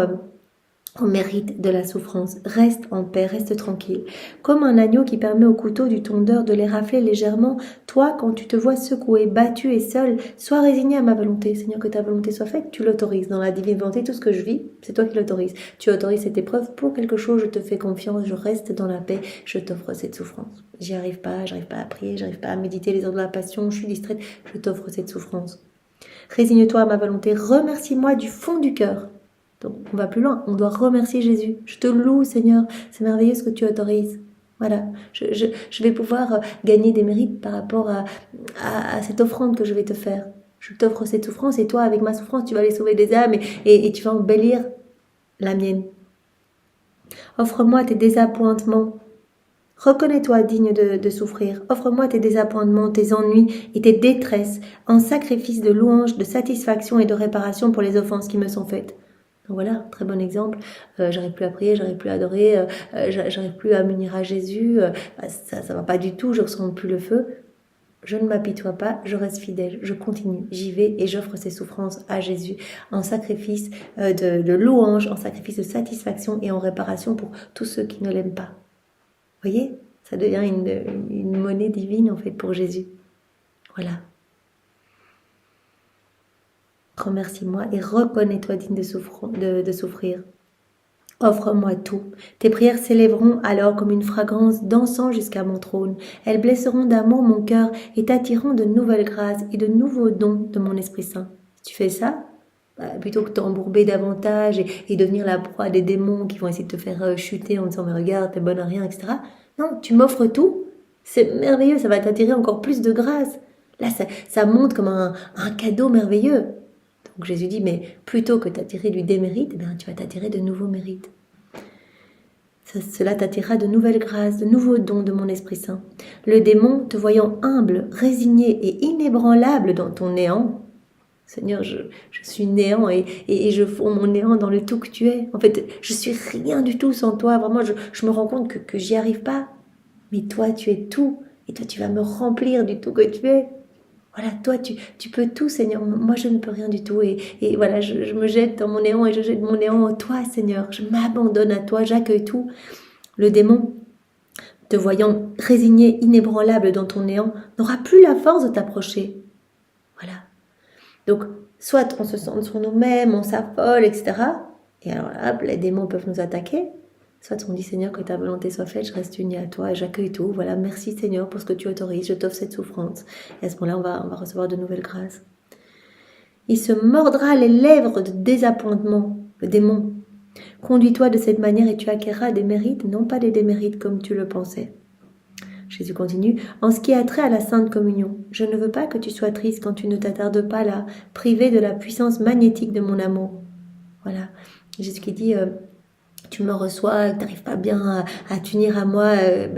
au mérite de la souffrance. Reste en paix, reste tranquille. Comme un agneau qui permet au couteau du tondeur de les rafler légèrement, toi, quand tu te vois secoué, battu et seul, sois résigné à ma volonté. Seigneur, que ta volonté soit faite, tu l'autorises. Dans la divine volonté, tout ce que je vis, c'est toi qui l'autorises. Tu autorises cette épreuve pour quelque chose, je te fais confiance, je reste dans la paix, je t'offre cette souffrance. J'y arrive pas, j'arrive pas à prier, j'arrive pas à méditer les heures de la passion, je suis distraite, je t'offre cette souffrance. Résigne-toi à ma volonté, remercie-moi du fond du cœur. Donc on va plus loin, on doit remercier Jésus. Je te loue Seigneur, c'est merveilleux ce que tu autorises. Voilà, je vais pouvoir gagner des mérites par rapport à cette offrande que je vais te faire. Je t'offre cette souffrance et toi avec ma souffrance tu vas aller sauver des âmes et tu vas embellir la mienne. Offre-moi tes désappointements. Reconnais-toi digne de souffrir. Offre-moi tes désappointements, tes ennuis et tes détresses en sacrifice de louange, de satisfaction et de réparation pour les offenses qui me sont faites. Donc voilà, très bon exemple. J'arrive plus à prier, j'arrive plus à adorer, j'arrive plus à m'unir à Jésus. Ça va pas du tout, je ressens plus le feu. Je ne m'apitoie pas, je reste fidèle, je continue, j'y vais et j'offre ces souffrances à Jésus en sacrifice de louange, en sacrifice de satisfaction et en réparation pour tous ceux qui ne l'aiment pas. Vous voyez, ça devient une monnaie divine en fait pour Jésus. Voilà. Remercie-moi et reconnais-toi digne de souffrir. Offre-moi tout. Tes prières s'élèveront alors comme une fragrance d'encens jusqu'à mon trône. Elles blesseront d'amour mon cœur et t'attireront de nouvelles grâces et de nouveaux dons de mon Esprit Saint. Si tu fais ça, plutôt que t'embourber davantage et devenir la proie des démons qui vont essayer de te faire chuter en disant mais regarde, t'es bonne à rien, etc. Non, tu m'offres tout. C'est merveilleux, ça va t'attirer encore plus de grâce. Là, ça monte comme un cadeau merveilleux. Donc Jésus dit, mais plutôt que t'attirer du démérite, eh bien, tu vas t'attirer de nouveaux mérites. Cela t'attirera de nouvelles grâces, de nouveaux dons de mon Esprit Saint. Le démon, te voyant humble, résigné et inébranlable dans ton néant, Seigneur, je suis néant et je fonds mon néant dans le tout que tu es. En fait, je suis rien du tout sans toi. Vraiment, je me rends compte que j'y arrive pas. Mais toi, tu es tout. Et toi, tu vas me remplir du tout que tu es. Voilà, toi, tu peux tout, Seigneur. Moi, je ne peux rien du tout. Et voilà, je me jette dans mon néant et je jette mon néant en toi, Seigneur. Je m'abandonne à toi, j'accueille tout. Le démon, te voyant résigné, inébranlable dans ton néant, n'aura plus la force de t'approcher. Voilà. Donc, soit on se centre sur nous-mêmes, on s'affole, etc. Et alors là, les démons peuvent nous attaquer. Soit on dit, Seigneur, que ta volonté soit faite, je reste unie à toi et j'accueille tout. Voilà, merci Seigneur pour ce que tu autorises, je t'offre cette souffrance. Et à ce moment-là, on va recevoir de nouvelles grâces. Il se mordra les lèvres de désappointement, le démon. Conduis-toi de cette manière et tu acquerras des mérites, non pas des démérites comme tu le pensais. Jésus continue, en ce qui a trait à la Sainte Communion, je ne veux pas que tu sois triste quand tu ne t'attardes pas là, privé de la puissance magnétique de mon amour. Voilà, Jésus qui dit, tu me reçois, tu n'arrives pas bien à t'unir à moi,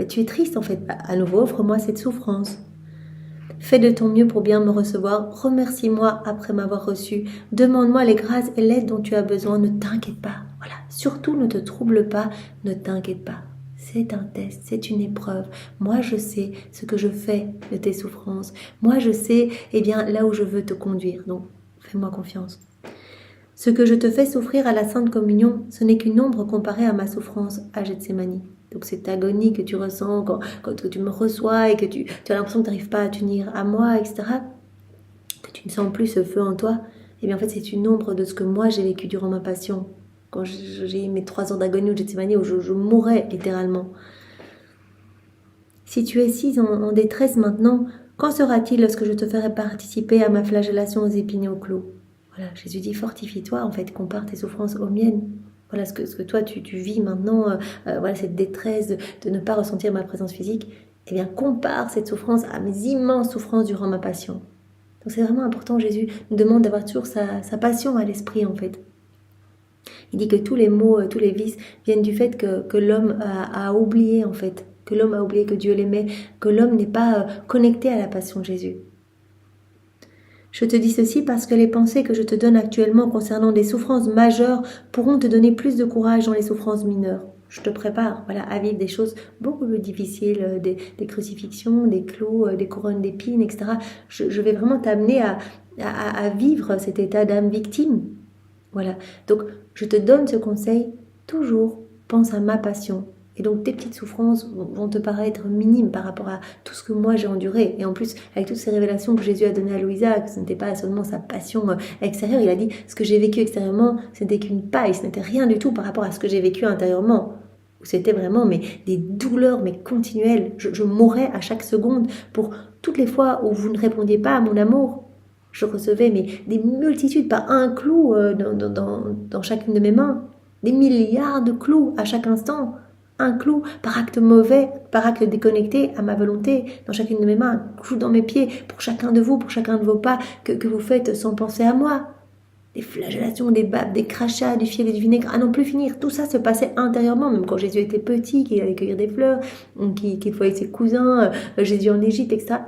tu es triste en fait. À nouveau, offre-moi cette souffrance. Fais de ton mieux pour bien me recevoir, remercie-moi après m'avoir reçu, demande-moi les grâces et l'aide dont tu as besoin, ne t'inquiète pas. Voilà, surtout ne te trouble pas, ne t'inquiète pas. C'est un test, c'est une épreuve. Moi, je sais ce que je fais de tes souffrances. Moi, je sais là où je veux te conduire. Donc, fais-moi confiance. Ce que je te fais souffrir à la Sainte Communion, ce n'est qu'une ombre comparée à ma souffrance à Gethsémani. Donc, cette agonie que tu ressens quand tu me reçois et que tu as l'impression que tu n'arrives pas à t'unir à moi, etc., que tu ne sens plus ce feu en toi, en fait, c'est une ombre de ce que moi j'ai vécu durant ma passion. Quand j'ai eu mes 3 heures d'agonie au Gethsémani où je mourais littéralement. Si tu es si en détresse maintenant, qu'en sera-t-il lorsque je te ferai participer à ma flagellation aux épines et aux clous? Voilà, Jésus dit fortifie-toi, en fait, compare tes souffrances aux miennes. Voilà ce que toi tu vis maintenant, voilà cette détresse de ne pas ressentir ma présence physique. Compare cette souffrance à mes immenses souffrances durant ma passion. Donc c'est vraiment important, Jésus nous demande d'avoir toujours sa passion à l'esprit, en fait. Il dit que tous les maux, tous les vices viennent du fait que l'homme a oublié, en fait, que l'homme a oublié que Dieu l'aimait, que l'homme n'est pas connecté à la passion de Jésus. Je te dis ceci parce que les pensées que je te donne actuellement concernant des souffrances majeures pourront te donner plus de courage dans les souffrances mineures. Je te prépare à vivre des choses beaucoup plus difficiles, des crucifixions, des clous, des couronnes d'épines, etc. Je vais vraiment t'amener à vivre cet état d'âme victime. Voilà, donc je te donne ce conseil, toujours pense à ma passion. Et donc tes petites souffrances vont te paraître minimes par rapport à tout ce que moi j'ai enduré. Et en plus, avec toutes ces révélations que Jésus a données à Louisa, que ce n'était pas seulement sa passion extérieure, il a dit ce que j'ai vécu extérieurement, ce n'était qu'une paille, ce n'était rien du tout par rapport à ce que j'ai vécu intérieurement. C'était vraiment des douleurs continuelles. Je mourais à chaque seconde pour toutes les fois où vous ne répondiez pas à mon amour. Je recevais des multitudes, pas un clou dans chacune de mes mains. Des milliards de clous à chaque instant. Un clou par acte mauvais, par acte déconnecté à ma volonté, dans chacune de mes mains. Un clou dans mes pieds pour chacun de vous, pour chacun de vos pas que vous faites sans penser à moi. des flagellations, des babes, des crachats, du fiel et du vinaigre, à n'en plus finir. Tout ça se passait intérieurement, même quand Jésus était petit, qu'il allait cueillir des fleurs, qu'il voyait ses cousins, Jésus en Égypte, etc.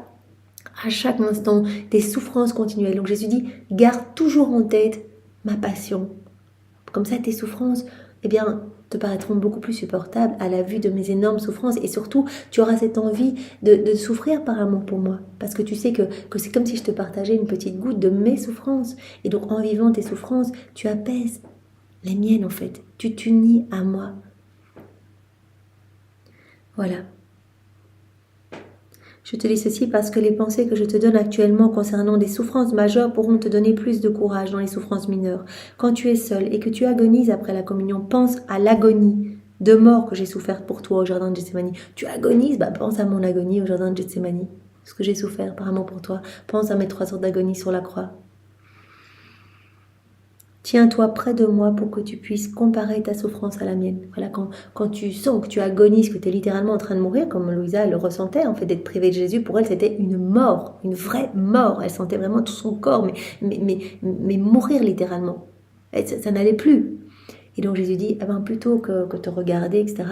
À chaque instant, des souffrances continuelles. Donc Jésus dit, garde toujours en tête ma passion. Comme ça, tes souffrances, eh bien, te paraîtront beaucoup plus supportables à la vue de mes énormes souffrances. Et surtout, tu auras cette envie de souffrir par amour pour moi. Parce que tu sais que c'est comme si je te partageais une petite goutte de mes souffrances. Et donc, en vivant tes souffrances, tu apaises les miennes, en fait. Tu t'unis à moi. Voilà. Je te dis ceci parce que les pensées que je te donne actuellement concernant des souffrances majeures pourront te donner plus de courage dans les souffrances mineures. Quand tu es seul et que tu agonises après la communion, pense à l'agonie de mort que j'ai soufferte pour toi au jardin de Gethsémani. Tu agonises, pense à mon agonie au jardin de Gethsémani. Ce que j'ai souffert par amour pour toi. Pense à mes 3 sortes d'agonie sur la croix. Tiens-toi près de moi pour que tu puisses comparer ta souffrance à la mienne. Voilà, quand tu sens que tu agonises, que tu es littéralement en train de mourir, comme Louisa le ressentait, en fait, d'être privée de Jésus, pour elle, c'était une mort, une vraie mort. Elle sentait vraiment tout son corps, mais mourir littéralement. Ça n'allait plus. Et donc Jésus dit, plutôt que te regarder, etc.,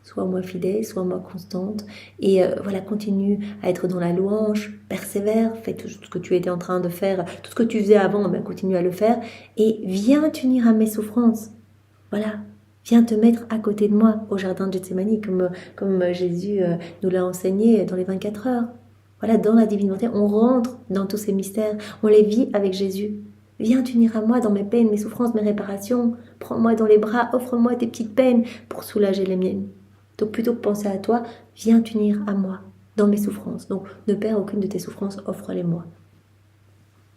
sois-moi fidèle, sois-moi constante, et voilà, continue à être dans la louange, persévère, fais tout ce que tu étais en train de faire, tout ce que tu faisais avant, continue à le faire, et viens t'unir à mes souffrances. Voilà, viens te mettre à côté de moi au jardin de Gethsémani, comme Jésus nous l'a enseigné dans les 24 heures. Voilà, dans la divine volonté, on rentre dans tous ces mystères, on les vit avec Jésus. Viens t'unir à moi dans mes peines, mes souffrances, mes réparations. Prends-moi dans les bras, offre-moi tes petites peines pour soulager les miennes. Donc plutôt que penser à toi, viens t'unir à moi dans mes souffrances. Donc ne perds aucune de tes souffrances, offre-les-moi.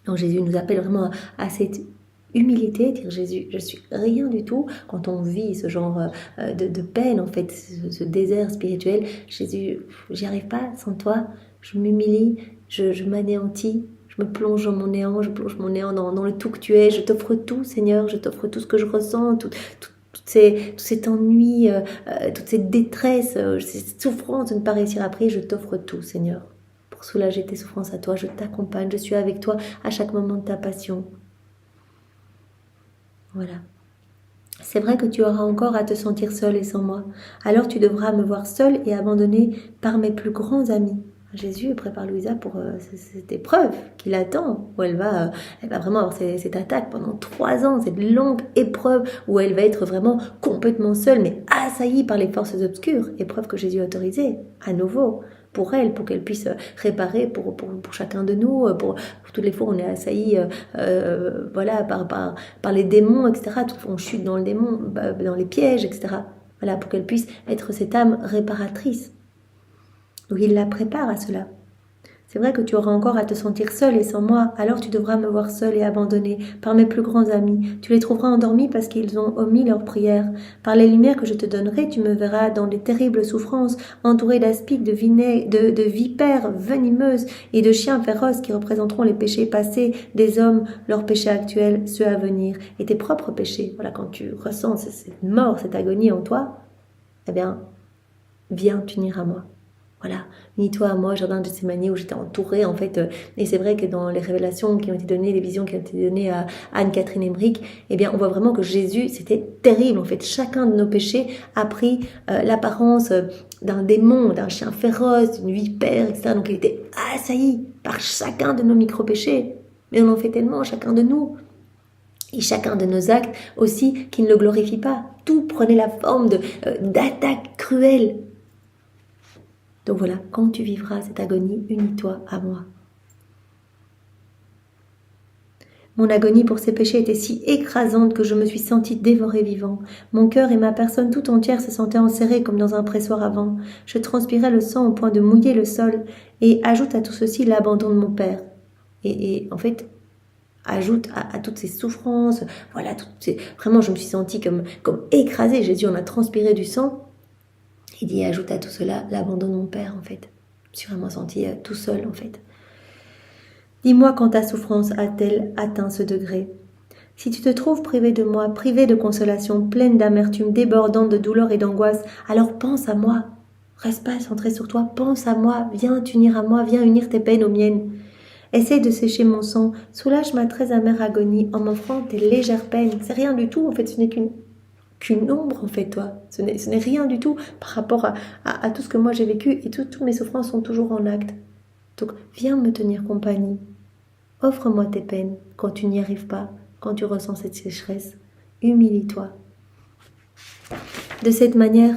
Donc Jésus nous appelle vraiment à cette humilité, dire Jésus, je suis rien du tout. Quand on vit ce genre de peine, en fait, ce désert spirituel, Jésus, j'y arrive pas sans toi, je m'humilie, je m'anéantis. Je me plonge dans mon néant, je plonge mon néant dans le tout que tu es. Je t'offre tout, Seigneur, je t'offre tout ce que je ressens, tout cet ennui, toute cette détresse, cette souffrance de ne pas réussir à prier, je t'offre tout, Seigneur. Pour soulager tes souffrances à toi, je t'accompagne, je suis avec toi à chaque moment de ta passion. Voilà. C'est vrai que tu auras encore à te sentir seul et sans moi. Alors tu devras me voir seul et abandonné par mes plus grands amis. Jésus prépare Louisa pour cette épreuve qui l'attend, où elle va vraiment avoir cette attaque pendant 3 ans, cette longue épreuve où elle va être vraiment complètement seule, mais assaillie par les forces obscures, épreuve que Jésus a autorisée, à nouveau, pour elle, pour qu'elle puisse réparer pour chacun de nous, pour toutes les fois où on est assailli voilà, par les démons, etc. On chute dans le démon, dans les pièges, etc. Voilà, pour qu'elle puisse être cette âme réparatrice. Donc il la prépare à cela. C'est vrai que tu auras encore à te sentir seul et sans moi, alors tu devras me voir seul et abandonné par mes plus grands amis. Tu les trouveras endormis parce qu'ils ont omis leurs prières. Par les lumières que je te donnerai, tu me verras dans les terribles souffrances, entouré d'aspics, de vipères venimeuses et de chiens féroces qui représenteront les péchés passés des hommes, leurs péchés actuels, ceux à venir, et tes propres péchés. Voilà, quand tu ressens cette mort, cette agonie en toi, eh bien, viens t'unir à moi. Voilà, unis-toi à moi, jardin de Gethsémani, où j'étais entourée, en fait. Et c'est vrai que dans les révélations qui ont été données, les visions qui ont été données à Anne-Catherine Emmerich, eh bien, on voit vraiment que Jésus, c'était terrible. En fait, chacun de nos péchés a pris l'apparence d'un démon, d'un chien féroce, d'une vipère, etc. Donc, il était assailli par chacun de nos micro-péchés. Mais on en fait tellement, chacun de nous. Et chacun de nos actes aussi qui ne le glorifie pas. Tout prenait la forme d'attaques cruelles. Donc voilà, quand tu vivras cette agonie, unis-toi à moi. Mon agonie pour ces péchés était si écrasante que je me suis sentie dévorée vivant. Mon cœur et ma personne tout entière se sentaient enserrés comme dans un pressoir à vent. Je transpirais le sang au point de mouiller le sol. Et ajoute à tout ceci l'abandon de mon père. Et en fait, ajoute à toutes ces souffrances, voilà, vraiment je me suis sentie comme écrasée. Jésus en a transpiré du sang. Il dit, ajoute à tout cela l'abandon de mon père, en fait. Je me suis vraiment sentie tout seul, en fait. Dis-moi quand ta souffrance a-t-elle atteint ce degré? Si tu te trouves privé de moi, privé de consolation, pleine d'amertume, débordante de douleur et d'angoisse, alors pense à moi. Reste pas centré sur toi, pense à moi, viens t'unir à moi, viens unir tes peines aux miennes. Essaye de sécher mon sang, soulage ma très amère agonie en m'offrant tes légères peines. C'est rien du tout, en fait, ce n'est qu'une ombre, en fait, toi. Ce n'est rien du tout par rapport à tout ce que moi j'ai vécu, et toutes mes souffrances sont toujours en acte. Donc, viens me tenir compagnie. Offre-moi tes peines quand tu n'y arrives pas, quand tu ressens cette sécheresse. Humilie-toi. De cette manière,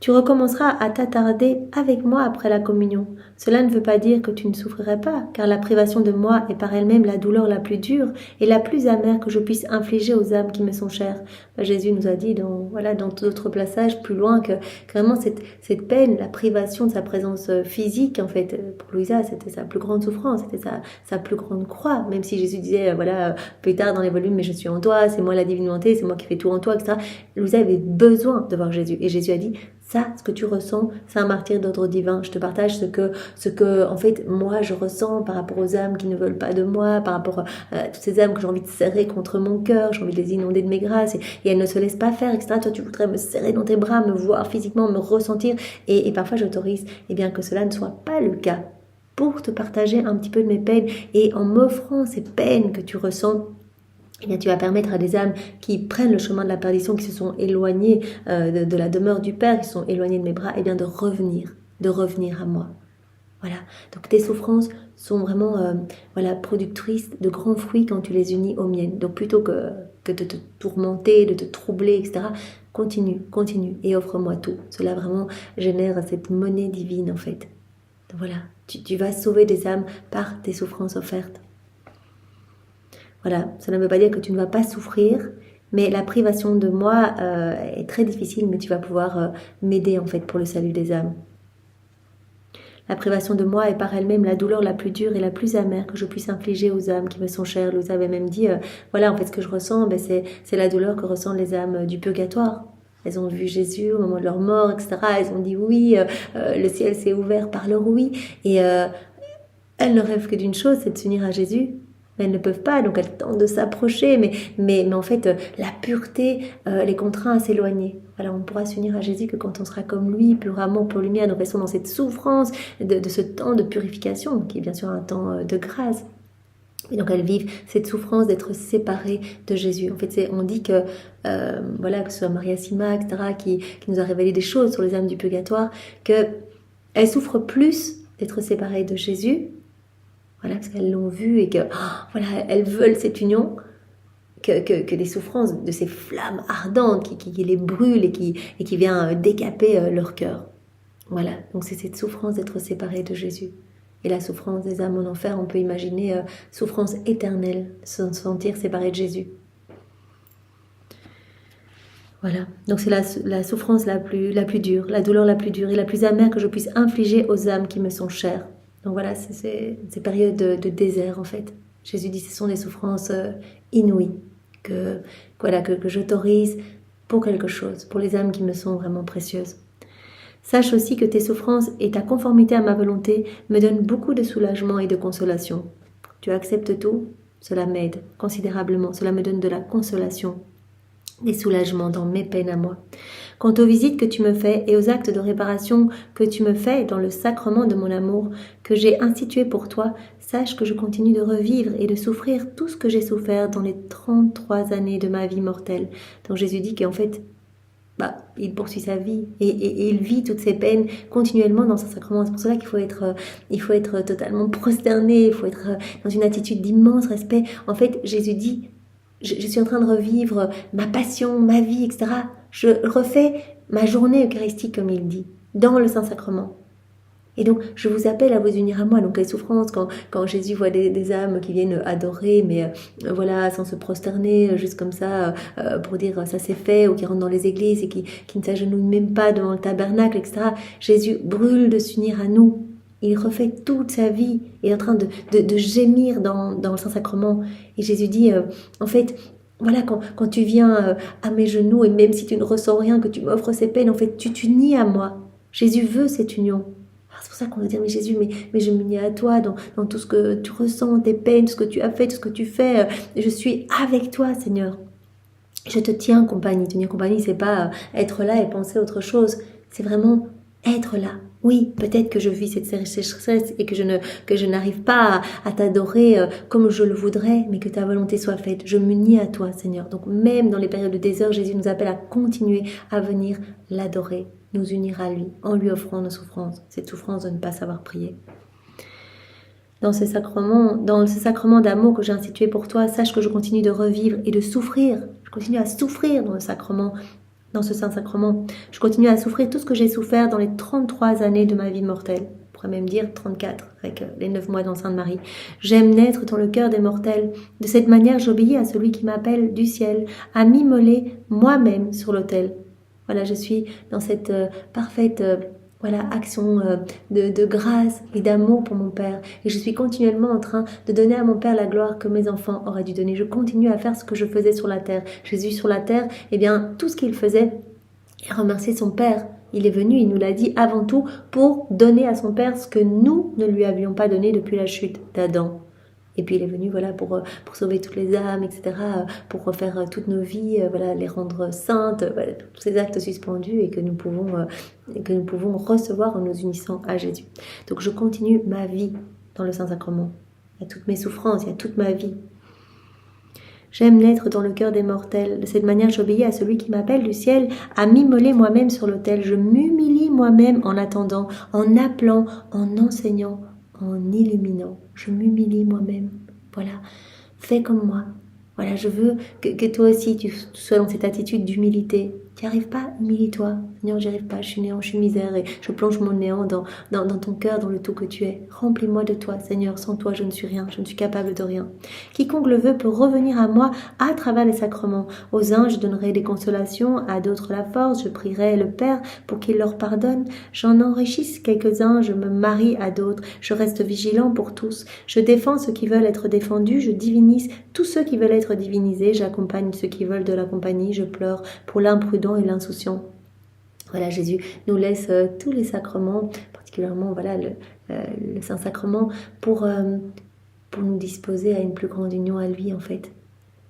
tu recommenceras à t'attarder avec moi après la communion. Cela ne veut pas dire que tu ne souffrirais pas, car la privation de moi est par elle-même la douleur la plus dure et la plus amère que je puisse infliger aux âmes qui me sont chères. Jésus nous a dit dans d'autres passages plus loin que vraiment cette peine, la privation de sa présence physique, en fait, pour Louisa, c'était sa plus grande souffrance, c'était sa plus grande croix, même si Jésus disait, plus tard dans les volumes, mais je suis en toi, c'est moi la divine volonté, c'est moi qui fais tout en toi, etc. Louisa avait besoin de voir Jésus, et Jésus a dit, ça, ce que tu ressens, c'est un martyre d'ordre divin. Je te partage ce que, en fait, moi, je ressens par rapport aux âmes qui ne veulent pas de moi, par rapport à toutes ces âmes que j'ai envie de serrer contre mon cœur, j'ai envie de les inonder de mes grâces, et elles ne se laissent pas faire, etc. Toi, tu voudrais me serrer dans tes bras, me voir physiquement, me ressentir, et parfois j'autorise, bien que cela ne soit pas le cas, pour te partager un petit peu de mes peines, et en m'offrant ces peines que tu ressens, tu vas permettre à des âmes qui prennent le chemin de la perdition, qui se sont éloignées de la demeure du Père, qui sont éloignées de mes bras, de revenir à moi. Voilà. Donc tes souffrances sont vraiment productrices de grands fruits quand tu les unis aux miennes. Donc plutôt que de te tourmenter, de te troubler, etc., continue et offre-moi tout. Cela vraiment génère cette monnaie divine en fait. Donc voilà, tu vas sauver des âmes par tes souffrances offertes. Voilà, ça ne veut pas dire que tu ne vas pas souffrir, mais la privation de moi est très difficile, mais tu vas pouvoir m'aider en fait pour le salut des âmes. La privation de moi est par elle-même la douleur la plus dure et la plus amère que je puisse infliger aux âmes qui me sont chères. Louisa avait même dit, ce que je ressens, c'est la douleur que ressentent les âmes du purgatoire. Elles ont vu Jésus au moment de leur mort, etc. Elles ont dit oui, le ciel s'est ouvert par leur oui, et elles ne rêvent que d'une chose, c'est de s'unir à Jésus. Mais elles ne peuvent pas, donc elles tentent de s'approcher, mais en fait, la pureté les contraint à s'éloigner. Voilà, on ne pourra s'unir à Jésus que quand on sera comme lui, pur amour, pure lumière. Donc elles sont dans cette souffrance de ce temps de purification, qui est bien sûr un temps de grâce. Et donc elles vivent cette souffrance d'être séparées de Jésus. En fait, on dit que, que ce soit Maria Sima, etc., qui nous a révélé des choses sur les âmes du purgatoire, qu'elles souffrent plus d'être séparées de Jésus, parce qu'elles l'ont vu et que elles veulent cette union, que des souffrances de ces flammes ardentes qui les brûlent et qui vient décaper leur cœur. Voilà, donc c'est cette souffrance d'être séparé de Jésus. Et la souffrance des âmes en enfer, on peut imaginer souffrance éternelle, se sentir séparé de Jésus. Voilà, donc c'est la souffrance la plus dure, la douleur la plus dure et la plus amère que je puisse infliger aux âmes qui me sont chères. Donc voilà, c'est ces périodes de désert en fait. Jésus dit ce sont des souffrances inouïes que j'autorise pour quelque chose, pour les âmes qui me sont vraiment précieuses. Sache aussi que tes souffrances et ta conformité à ma volonté me donnent beaucoup de soulagement et de consolation. Tu acceptes tout, cela m'aide considérablement, cela me donne de la consolation, des soulagements dans mes peines à moi. Quant aux visites que tu me fais et aux actes de réparation que tu me fais dans le sacrement de mon amour que j'ai institué pour toi, sache que je continue de revivre et de souffrir tout ce que j'ai souffert dans les 33 années de ma vie mortelle. Donc Jésus dit qu'en fait, il poursuit sa vie et il vit toutes ses peines continuellement dans son sacrement. C'est pour cela qu'il faut être totalement prosterné, il faut être dans une attitude d'immense respect. En fait, Jésus dit, je suis en train de revivre ma passion, ma vie, etc. Je refais ma journée eucharistique, comme il dit, dans le Saint-Sacrement. Et donc, je vous appelle à vous unir à moi. Donc, les souffrances, quand Jésus voit des âmes qui viennent adorer, mais sans se prosterner, juste comme ça, pour dire ça c'est fait, ou qui rentrent dans les églises et qui ne s'agenouillent même pas devant le tabernacle, etc. Jésus brûle de s'unir à nous. Il refait toute sa vie. Il est en train de gémir dans le Saint-Sacrement. Et Jésus dit, quand tu viens à mes genoux, et même si tu ne ressens rien, que tu m'offres ces peines, en fait, tu t'unis à moi. Jésus veut cette union. Alors, c'est pour ça qu'on va dire, mais Jésus, mais je m'unis à toi dans tout ce que tu ressens, tes peines, tout ce que tu as fait, tout ce que tu fais. Je suis avec toi, Seigneur. Je te tiens compagnie. Tenir compagnie, c'est pas être là et penser à autre chose. C'est vraiment être là. Oui, peut-être que je vis cette sécheresse et que je n'arrive pas à t'adorer comme je le voudrais, mais que ta volonté soit faite. Je m'unis à toi, Seigneur. Donc même dans les périodes de désert, Jésus nous appelle à continuer à venir l'adorer, nous unir à lui, en lui offrant nos souffrances, cette souffrance de ne pas savoir prier. Dans ce sacrement d'amour que j'ai institué pour toi, sache que je continue de revivre et de souffrir. Je continue à souffrir dans ce Saint-Sacrement. Je continue à souffrir tout ce que j'ai souffert dans les 33 années de ma vie mortelle. On pourrait même dire 34, avec les 9 mois d'enceinte Marie. J'aime naître dans le cœur des mortels. De cette manière, j'obéis à celui qui m'appelle du ciel, à m'immoler moi-même sur l'autel. Voilà, je suis dans cette parfaite action de grâce et d'amour pour mon Père. Et je suis continuellement en train de donner à mon Père la gloire que mes enfants auraient dû donner. Je continue à faire ce que je faisais sur la terre. Jésus sur la terre, eh bien, tout ce qu'il faisait, il remerciait son Père. Il est venu, il nous l'a dit avant tout, pour donner à son Père ce que nous ne lui avions pas donné depuis la chute d'Adam. Et puis il est venu pour sauver toutes les âmes, etc., pour refaire toutes nos vies, les rendre saintes, tous ces actes suspendus et que nous pouvons recevoir en nous unissant à Jésus. Donc je continue ma vie dans le Saint-Sacrement. Il y a toutes mes souffrances, il y a toute ma vie. J'aime naître dans le cœur des mortels. De cette manière, j'obéis à celui qui m'appelle du ciel, à m'immoler moi-même sur l'autel. Je m'humilie moi-même en attendant, en appelant, en enseignant, en illuminant. Je m'humilie moi-même. Voilà, fais comme moi. Voilà, je veux que toi aussi tu sois dans cette attitude d'humilité. Tu n'y arrives pas, humilie-toi. Seigneur, j'y arrive pas, je suis néant, je suis misère et je plonge mon néant dans ton cœur, dans le tout que tu es. Remplis-moi de toi, Seigneur. Sans toi, je ne suis rien, je ne suis capable de rien. Quiconque le veut peut revenir à moi à travers les sacrements. Aux uns, je donnerai des consolations, à d'autres la force. Je prierai le Père pour qu'il leur pardonne. J'en enrichisse quelques-uns, je me marie à d'autres. Je reste vigilant pour tous. Je défends ceux qui veulent être défendus. Je divinise tous ceux qui veulent être divinisés. J'accompagne ceux qui veulent de la compagnie. Je pleure pour l'imprudent et l'insouciant. Voilà, Jésus nous laisse tous les sacrements, particulièrement le Saint-Sacrement, pour nous disposer à une plus grande union à lui, en fait.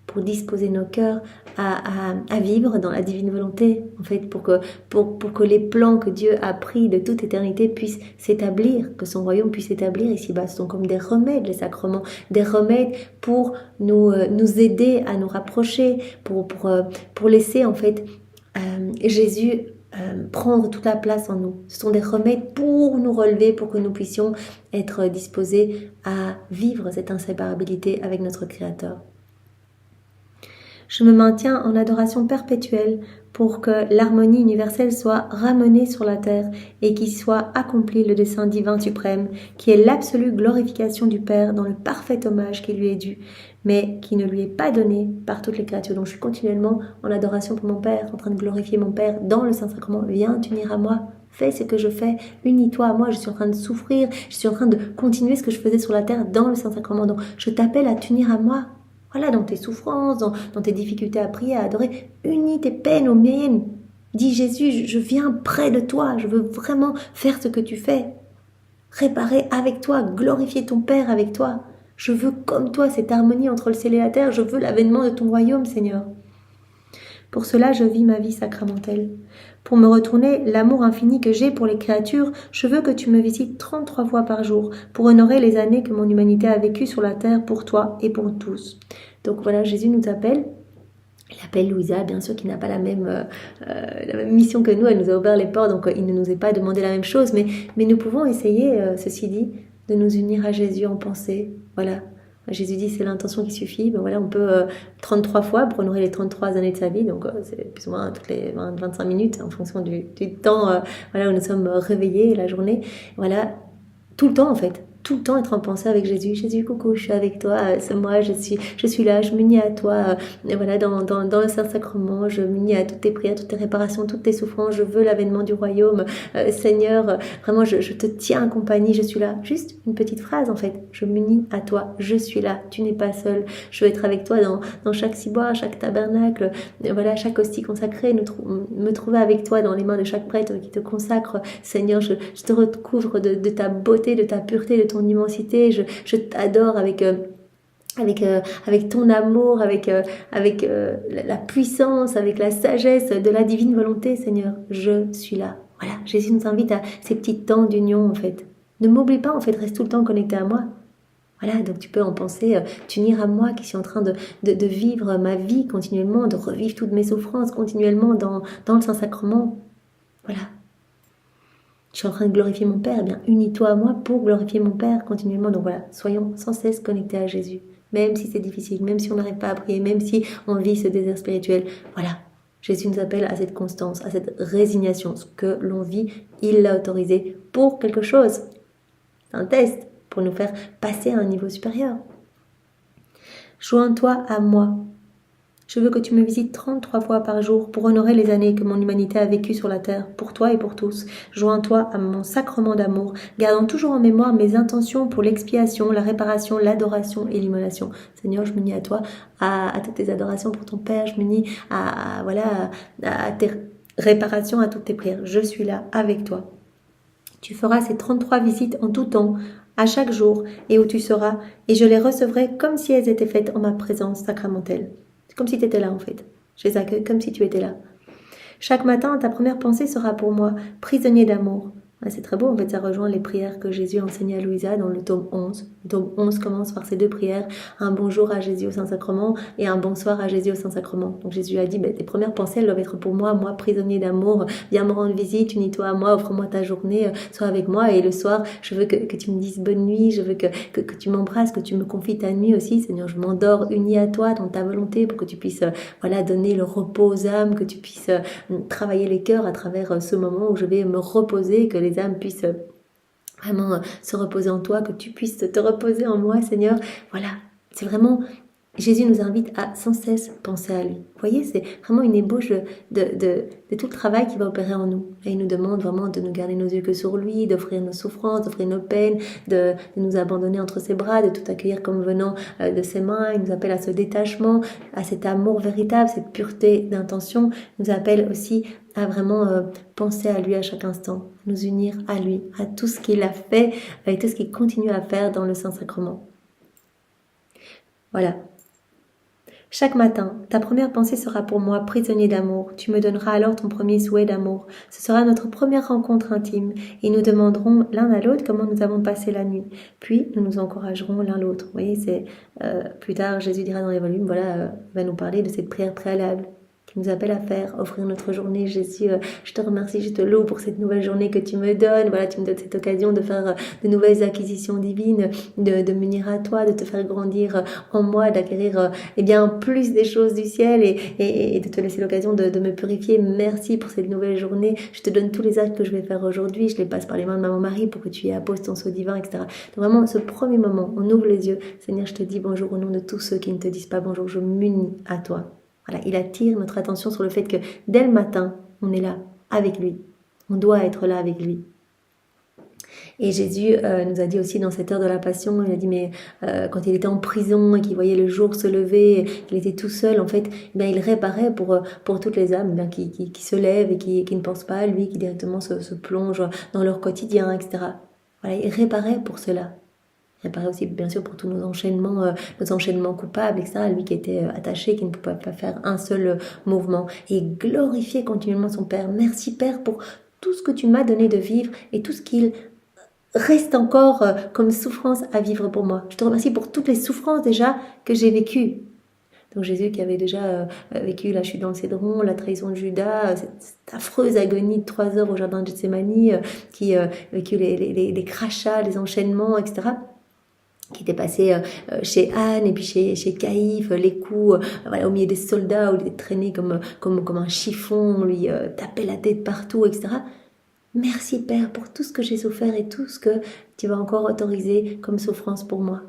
Pour disposer nos cœurs à vivre dans la divine volonté, en fait, pour que les plans que Dieu a pris de toute éternité puissent s'établir, que son royaume puisse s'établir ici-bas. Ce sont comme des remèdes, les sacrements, des remèdes pour nous aider à nous rapprocher, pour laisser, en fait, Jésus prendre toute la place en nous. Ce sont des remèdes pour nous relever, pour que nous puissions être disposés à vivre cette inséparabilité avec notre Créateur. Je me maintiens en adoration perpétuelle pour que l'harmonie universelle soit ramenée sur la terre et qu'il soit accompli le dessein divin suprême, qui est l'absolue glorification du Père dans le parfait hommage qui lui est dû, mais qui ne lui est pas donné par toutes les créatures. Donc je suis continuellement en adoration pour mon Père, en train de glorifier mon Père dans le Saint-Sacrement. Viens t'unir à moi, fais ce que je fais, unis-toi à moi, je suis en train de souffrir, je suis en train de continuer ce que je faisais sur la terre dans le Saint-Sacrement. Donc je t'appelle à t'unir à moi. Voilà, dans tes souffrances, dans tes difficultés à prier, à adorer, unis tes peines aux miennes. Dis Jésus, je viens près de toi, je veux vraiment faire ce que tu fais. Réparer avec toi, glorifier ton Père avec toi. Je veux comme toi cette harmonie entre le ciel et la terre, je veux l'avènement de ton royaume, Seigneur. Pour cela, je vis ma vie sacramentelle. Pour me retourner l'amour infini que j'ai pour les créatures, je veux que tu me visites 33 fois par jour pour honorer les années que mon humanité a vécues sur la terre pour toi et pour tous. Donc voilà, Jésus nous appelle. Il appelle Louisa, bien sûr, qui n'a pas la même mission que nous. Elle nous a ouvert les portes, donc il ne nous est pas demandé la même chose. Mais nous pouvons essayer, ceci dit, de nous unir à Jésus en pensée. Voilà. Jésus dit c'est l'intention qui suffit. Ben voilà, on peut 33 fois pour honorer les 33 années de sa vie, donc c'est plus ou moins toutes les 25 minutes en fonction du temps où nous sommes réveillés la journée. Voilà, tout le temps en fait. Tout le temps être en pensée avec Jésus. Jésus, coucou, je suis avec toi, c'est moi, je suis là, je m'unis à toi, dans le Saint-Sacrement, je m'unis à toutes tes prières, toutes tes réparations, toutes tes souffrances, je veux l'avènement du royaume, Seigneur, vraiment, je te tiens en compagnie, je suis là. Juste une petite phrase, en fait, je m'unis à toi, je suis là, tu n'es pas seul, je veux être avec toi dans chaque ciboire, chaque tabernacle, chaque hostie consacrée, me trouver avec toi dans les mains de chaque prêtre qui te consacre, Seigneur, je te recouvre de ta beauté, de ta pureté, de ton immensité, je t'adore avec ton amour, avec la puissance, avec la sagesse de la divine volonté, Seigneur. Je suis là. Voilà, Jésus nous invite à ces petits temps d'union en fait. Ne m'oublie pas en fait, reste tout le temps connecté à moi. Voilà, donc tu peux en penser, t'unir à moi qui suis en train de vivre ma vie continuellement, de revivre toutes mes souffrances continuellement dans le Saint-Sacrement. Voilà. Je suis en train de glorifier mon Père, eh bien unis-toi à moi pour glorifier mon Père continuellement. Donc voilà, soyons sans cesse connectés à Jésus. Même si c'est difficile, même si on n'arrive pas à prier, même si on vit ce désert spirituel. Voilà, Jésus nous appelle à cette constance, à cette résignation. Ce que l'on vit, il l'a autorisé pour quelque chose. C'est un test pour nous faire passer à un niveau supérieur. Joins-toi à moi. Je veux que tu me visites 33 fois par jour pour honorer les années que mon humanité a vécues sur la terre, pour toi et pour tous. Joins-toi à mon sacrement d'amour, gardant toujours en mémoire mes intentions pour l'expiation, la réparation, l'adoration et l'immolation. Seigneur, je m'unis à toi, à toutes tes adorations pour ton Père, je m'unis à tes réparations, à toutes tes prières. Je suis là avec toi. Tu feras ces 33 visites en tout temps, à chaque jour, et où tu seras, et je les recevrai comme si elles étaient faites en ma présence sacramentelle. C'est comme si tu étais là en fait. Je les accueille comme si tu étais là. Chaque matin, ta première pensée sera pour moi, prisonnier d'amour. C'est très beau, en fait, ça rejoint les prières que Jésus enseignait à Louisa dans le tome 11. Le tome 11 commence par ces deux prières, un bonjour à Jésus au Saint-Sacrement et un bonsoir à Jésus au Saint-Sacrement. Donc Jésus a dit, tes premières pensées, elles doivent être pour moi, prisonnier d'amour, viens me rendre visite, unis-toi à moi, offre-moi ta journée, sois avec moi. Et le soir, je veux que tu me dises bonne nuit, je veux que tu m'embrasses, que tu me confies ta nuit aussi. Seigneur, je m'endors unie à toi dans ta volonté pour que tu puisses donner le repos aux âmes, que tu puisses travailler les cœurs à travers ce moment où je vais me reposer, que les âmes puissent vraiment se reposer en toi, que tu puisses te reposer en moi, Seigneur. Voilà, c'est vraiment... Jésus nous invite à sans cesse penser à lui. Vous voyez, c'est vraiment une ébauche de tout le travail qui va opérer en nous. Et il nous demande vraiment de nous garder nos yeux que sur lui, d'offrir nos souffrances, d'offrir nos peines, de nous abandonner entre ses bras, de tout accueillir comme venant de ses mains. Il nous appelle à ce détachement, à cet amour véritable, cette pureté d'intention. Il nous appelle aussi à vraiment penser à lui à chaque instant, nous unir à lui, à tout ce qu'il a fait et tout ce qu'il continue à faire dans le Saint-Sacrement. Voilà. Chaque matin, ta première pensée sera pour moi, prisonnier d'amour. Tu me donneras alors ton premier souhait d'amour. Ce sera notre première rencontre intime et nous demanderons l'un à l'autre comment nous avons passé la nuit. Puis, nous nous encouragerons l'un l'autre. Vous voyez, c'est plus tard, Jésus dira dans les volumes, va nous parler de cette prière préalable qui nous appelle à faire, offrir notre journée. Jésus, je te remercie, je te loue pour cette nouvelle journée que tu me donnes. Voilà, tu me donnes cette occasion de faire de nouvelles acquisitions divines, de m'unir à toi, de te faire grandir en moi, d'acquérir plus des choses du ciel et de te laisser l'occasion de me purifier. Merci pour cette nouvelle journée. Je te donne tous les actes que je vais faire aujourd'hui. Je les passe par les mains de Maman Marie pour que tu y apposes ton sceau divin, etc. Donc vraiment, ce premier moment, on ouvre les yeux. Seigneur, je te dis bonjour au nom de tous ceux qui ne te disent pas bonjour. Je m'unis à toi. Voilà, il attire notre attention sur le fait que dès le matin, on est là avec lui. On doit être là avec lui. Et Jésus nous a dit aussi dans cette heure de la Passion, il a dit quand il était en prison et qu'il voyait le jour se lever, qu'il était tout seul, en fait, il réparait pour toutes les âmes qui se lèvent et qui ne pensent pas à lui, qui directement se plongent dans leur quotidien, etc. Voilà, il réparait pour cela. Il réparait aussi bien sûr pour tous nos enchaînements coupables, etc. Lui qui était attaché, qui ne pouvait pas faire un seul mouvement. Et glorifier continuellement son Père. Merci Père pour tout ce que tu m'as donné de vivre et tout ce qu'il reste encore comme souffrance à vivre pour moi. Je te remercie pour toutes les souffrances déjà que j'ai vécues. Donc Jésus qui avait déjà vécu la chute dans le cédron, la trahison de Judas, cette affreuse agonie de 3 heures au jardin de Gethsémani, qui a vécu les crachats, les enchaînements, etc., qui était passé chez Anne et puis chez Caïphe, les coups au milieu des soldats où il était traîné comme un chiffon, on lui tapait la tête partout, etc. Merci Père pour tout ce que j'ai souffert et tout ce que tu vas encore autoriser comme souffrance pour moi.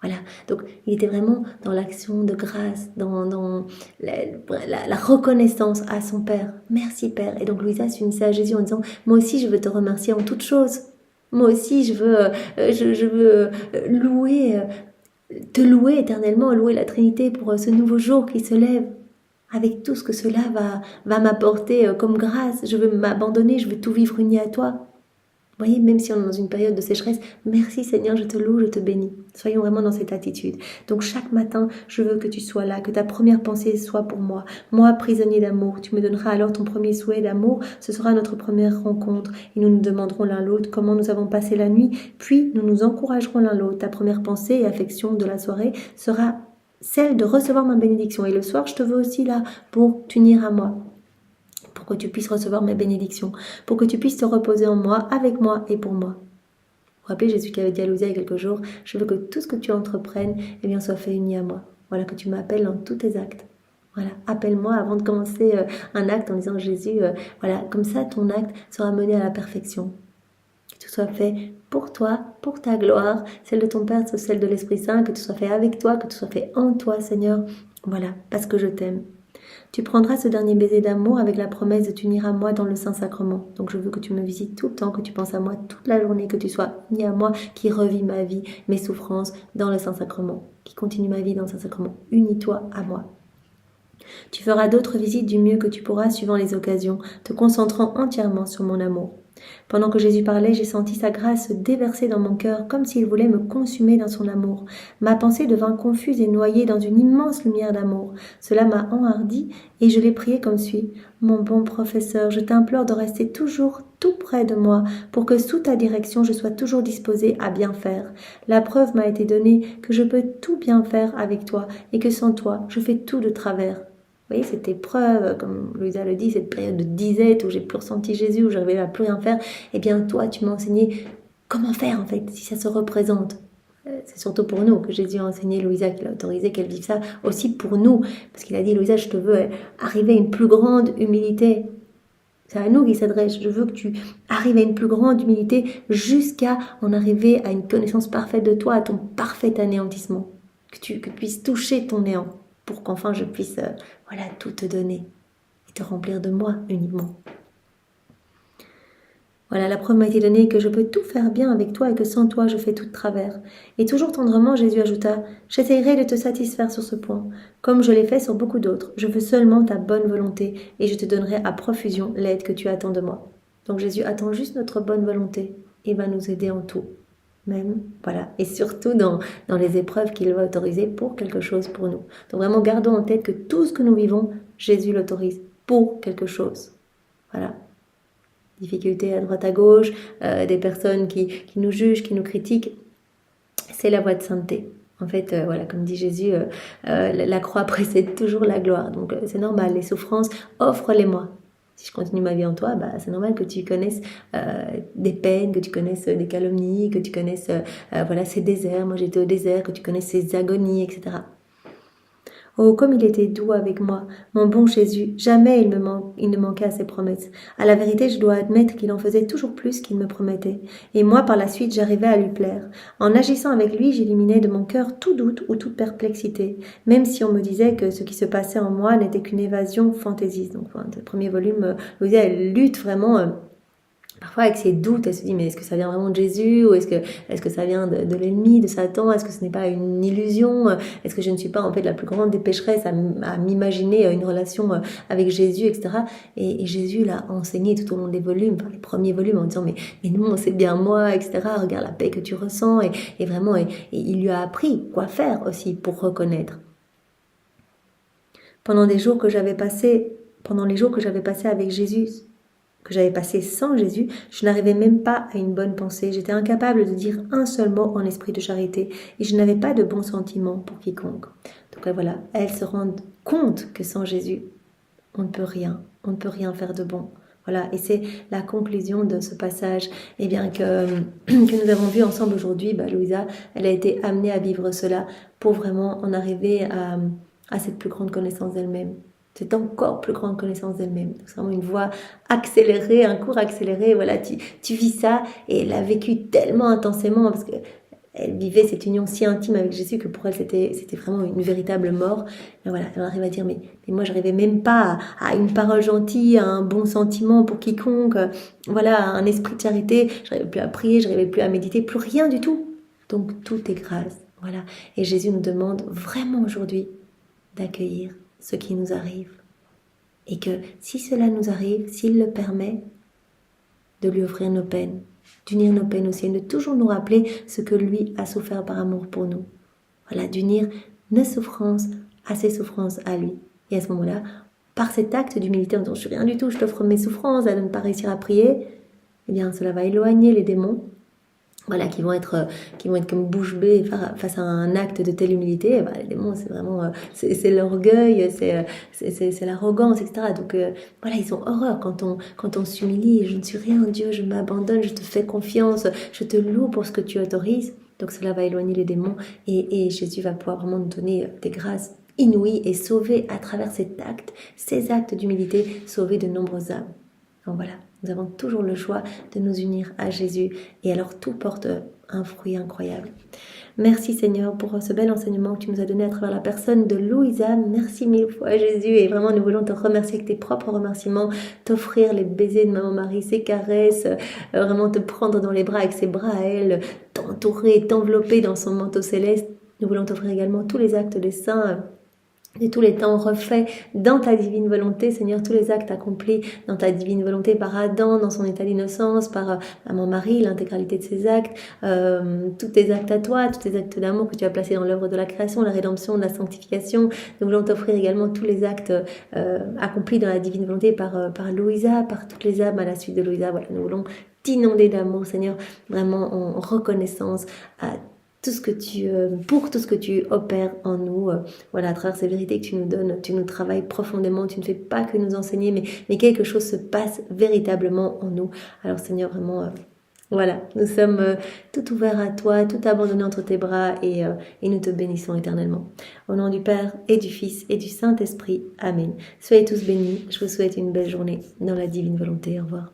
Voilà, donc il était vraiment dans l'action de grâce, dans la reconnaissance à son Père. Merci Père. Et donc Louisa s'unissait à Jésus en disant, moi aussi je veux te remercier en toutes choses. Moi aussi je veux te louer éternellement, louer la Trinité pour ce nouveau jour qui se lève. Avec tout ce que cela va m'apporter comme grâce, je veux m'abandonner, je veux tout vivre uni à toi. Vous voyez, même si on est dans une période de sécheresse, merci Seigneur, je te loue, je te bénis. Soyons vraiment dans cette attitude. Donc chaque matin, je veux que tu sois là, que ta première pensée soit pour moi. Moi, prisonnier d'amour, tu me donneras alors ton premier souhait d'amour. Ce sera notre première rencontre et nous nous demanderons l'un l'autre comment nous avons passé la nuit. Puis nous nous encouragerons l'un l'autre. Ta première pensée et affection de la soirée sera celle de recevoir ma bénédiction. Et le soir, je te veux aussi là pour t'unir à moi, pour que tu puisses recevoir mes bénédictions, pour que tu puisses te reposer en moi, avec moi et pour moi. Vous vous rappelez Jésus qui avait dit à Louisa il y a quelques jours, je veux que tout ce que tu entreprennes soit fait uni à moi. Voilà, que tu m'appelles dans tous tes actes. Voilà, appelle-moi avant de commencer un acte en disant Jésus, voilà, comme ça ton acte sera mené à la perfection. Que tout soit fait pour toi, pour ta gloire, celle de ton Père, celle de l'Esprit Saint, que tout soit fait avec toi, que tout soit fait en toi, Seigneur. Voilà, parce que je t'aime. Tu prendras ce dernier baiser d'amour avec la promesse de t'unir à moi dans le Saint-Sacrement. Donc je veux que tu me visites tout le temps, que tu penses à moi toute la journée, que tu sois uni à moi, qui revit ma vie, mes souffrances dans le Saint-Sacrement, qui continue ma vie dans le Saint-Sacrement. Unis-toi à moi. Tu feras d'autres visites du mieux que tu pourras suivant les occasions, te concentrant entièrement sur mon amour. Pendant que Jésus parlait, j'ai senti sa grâce se déverser dans mon cœur comme s'il voulait me consumer dans son amour. Ma pensée devint confuse et noyée dans une immense lumière d'amour. Cela m'a enhardi et je l'ai prié comme suit. Mon bon professeur, je t'implore de rester toujours tout près de moi pour que sous ta direction je sois toujours disposée à bien faire. La preuve m'a été donnée que je peux tout bien faire avec toi et que sans toi je fais tout de travers. Vous voyez, cette épreuve, comme Louisa le dit, cette période de disette où j'ai plus ressenti Jésus, où j'arrivais à plus rien faire, eh bien toi, tu m'as enseigné comment faire en fait, si ça se représente. C'est surtout pour nous que Jésus a enseigné Louisa, qu'il a autorisé qu'elle vive ça aussi pour nous. Parce qu'il a dit, Louisa, je te veux arriver à une plus grande humilité. C'est à nous qu'il s'adresse. Je veux que tu arrives à une plus grande humilité jusqu'à en arriver à une connaissance parfaite de toi, à ton parfait anéantissement. Que tu puisses toucher ton néant pour qu'enfin je puisse tout te donner et te remplir de moi uniquement. Voilà, la preuve m'a été donnée que je peux tout faire bien avec toi et que sans toi je fais tout de travers. Et toujours tendrement, Jésus ajouta, j'essayerai de te satisfaire sur ce point, comme je l'ai fait sur beaucoup d'autres. Je veux seulement ta bonne volonté et je te donnerai à profusion l'aide que tu attends de moi. Donc Jésus attend juste notre bonne volonté et va nous aider en tout. Même, voilà, et surtout dans les épreuves qu'il va autoriser pour quelque chose pour nous. Donc vraiment, gardons en tête que tout ce que nous vivons, Jésus l'autorise pour quelque chose. Voilà. Difficultés à droite à gauche, des personnes qui nous jugent, qui nous critiquent, c'est la voie de sainteté. En fait, comme dit Jésus, la croix précède toujours la gloire. Donc c'est normal, les souffrances, offre-les-moi. Si je continue ma vie en toi, c'est normal que tu connaisses des peines, que tu connaisses des calomnies, que tu connaisses ces déserts. Moi j'étais au désert, que tu connaisses ces agonies, etc. Oh, comme il était doux avec moi, mon bon Jésus, jamais il ne manquait à ses promesses. À la vérité, je dois admettre qu'il en faisait toujours plus qu'il me promettait. Et moi, par la suite, j'arrivais à lui plaire. En agissant avec lui, j'éliminais de mon cœur tout doute ou toute perplexité, même si on me disait que ce qui se passait en moi n'était qu'une évasion fantaisiste. Donc, le premier volume, Louisa, elle lutte vraiment... Parfois, avec ses doutes, elle se dit, mais est-ce que ça vient vraiment de Jésus? Ou est-ce que ça vient de l'ennemi, de Satan? Est-ce que ce n'est pas une illusion? Est-ce que je ne suis pas en fait la plus grande des pécheresses à m'imaginer une relation avec Jésus, etc. Et Jésus l'a enseigné tout au long des volumes, enfin, les premiers volumes, en disant, mais non, c'est bien moi, etc. Regarde la paix que tu ressens. Et vraiment, et il lui a appris quoi faire aussi pour reconnaître. Pendant les jours que j'avais passés avec Jésus, que j'avais passé sans Jésus, je n'arrivais même pas à une bonne pensée. J'étais incapable de dire un seul mot en esprit de charité et je n'avais pas de bons sentiments pour quiconque. Donc voilà, elles se rendent compte que sans Jésus, on ne peut rien faire de bon. Voilà, et c'est la conclusion de ce passage que nous avons vu ensemble aujourd'hui. Louisa, elle a été amenée à vivre cela pour vraiment en arriver à cette plus grande connaissance d'elle-même. Cette encore plus grande connaissance d'elle-même. C'est vraiment une voie accélérée, un cours accéléré. Voilà, tu vis ça et elle a vécu tellement intensément parce que elle vivait cette union si intime avec Jésus que pour elle c'était vraiment une véritable mort. Et voilà, elle arrive à dire mais moi j'arrivais même pas à une parole gentille, à un bon sentiment pour quiconque. Voilà, un esprit de charité. J'arrivais plus à prier, j'arrivais plus à méditer, plus rien du tout. Donc tout est grâce. Voilà, et Jésus nous demande vraiment aujourd'hui d'accueillir ce qui nous arrive. Et que si cela nous arrive, s'il le permet, de lui offrir nos peines, d'unir nos peines au sien, de toujours nous rappeler ce que lui a souffert par amour pour nous. Voilà, d'unir nos souffrances à ses souffrances à lui. Et à ce moment-là, par cet acte d'humilité en disant je suis rien du tout, je t'offre mes souffrances, à ne pas réussir à prier, eh bien cela va éloigner les démons, voilà, qui vont être comme bouche bée face à un acte de telle humilité. Les démons, c'est vraiment c'est l'orgueil, c'est l'arrogance, etc. Donc voilà, ils ont horreur quand on s'humilie. Je ne suis rien, Dieu, je m'abandonne, je te fais confiance, je te loue pour ce que tu autorises. Donc cela va éloigner les démons et Jésus va pouvoir vraiment nous donner des grâces inouïes et sauver à travers ces actes d'humilité, sauver de nombreuses âmes. Donc voilà, nous avons toujours le choix de nous unir à Jésus et alors tout porte un fruit incroyable. Merci Seigneur pour ce bel enseignement que tu nous as donné à travers la personne de Louisa. Merci mille fois Jésus et vraiment nous voulons te remercier avec tes propres remerciements, t'offrir les baisers de Maman Marie, ses caresses, vraiment te prendre dans les bras avec ses bras à elle, t'entourer, t'envelopper dans son manteau céleste. Nous voulons t'offrir également tous les actes des saints, de tous les temps refaits dans ta divine volonté, Seigneur, tous les actes accomplis dans ta divine volonté par Adam, dans son état d'innocence, par Maman Marie, l'intégralité de ses actes, tous tes actes à toi, tous tes actes d'amour que tu as placés dans l'œuvre de la création, la rédemption, de la sanctification. Nous voulons t'offrir également tous les actes accomplis dans la divine volonté par Louisa, par toutes les âmes à la suite de Louisa. Voilà, nous voulons t'inonder d'amour, Seigneur, vraiment en reconnaissance à pour tout ce que tu opères en nous, voilà, à travers ces vérités que tu nous donnes, tu nous travailles profondément, tu ne fais pas que nous enseigner, mais quelque chose se passe véritablement en nous. Alors Seigneur, vraiment, voilà, nous sommes tout ouverts à toi, tout abandonnés entre tes bras et nous te bénissons éternellement. Au nom du Père et du Fils et du Saint-Esprit, Amen. Soyez tous bénis, je vous souhaite une belle journée dans la divine volonté. Au revoir.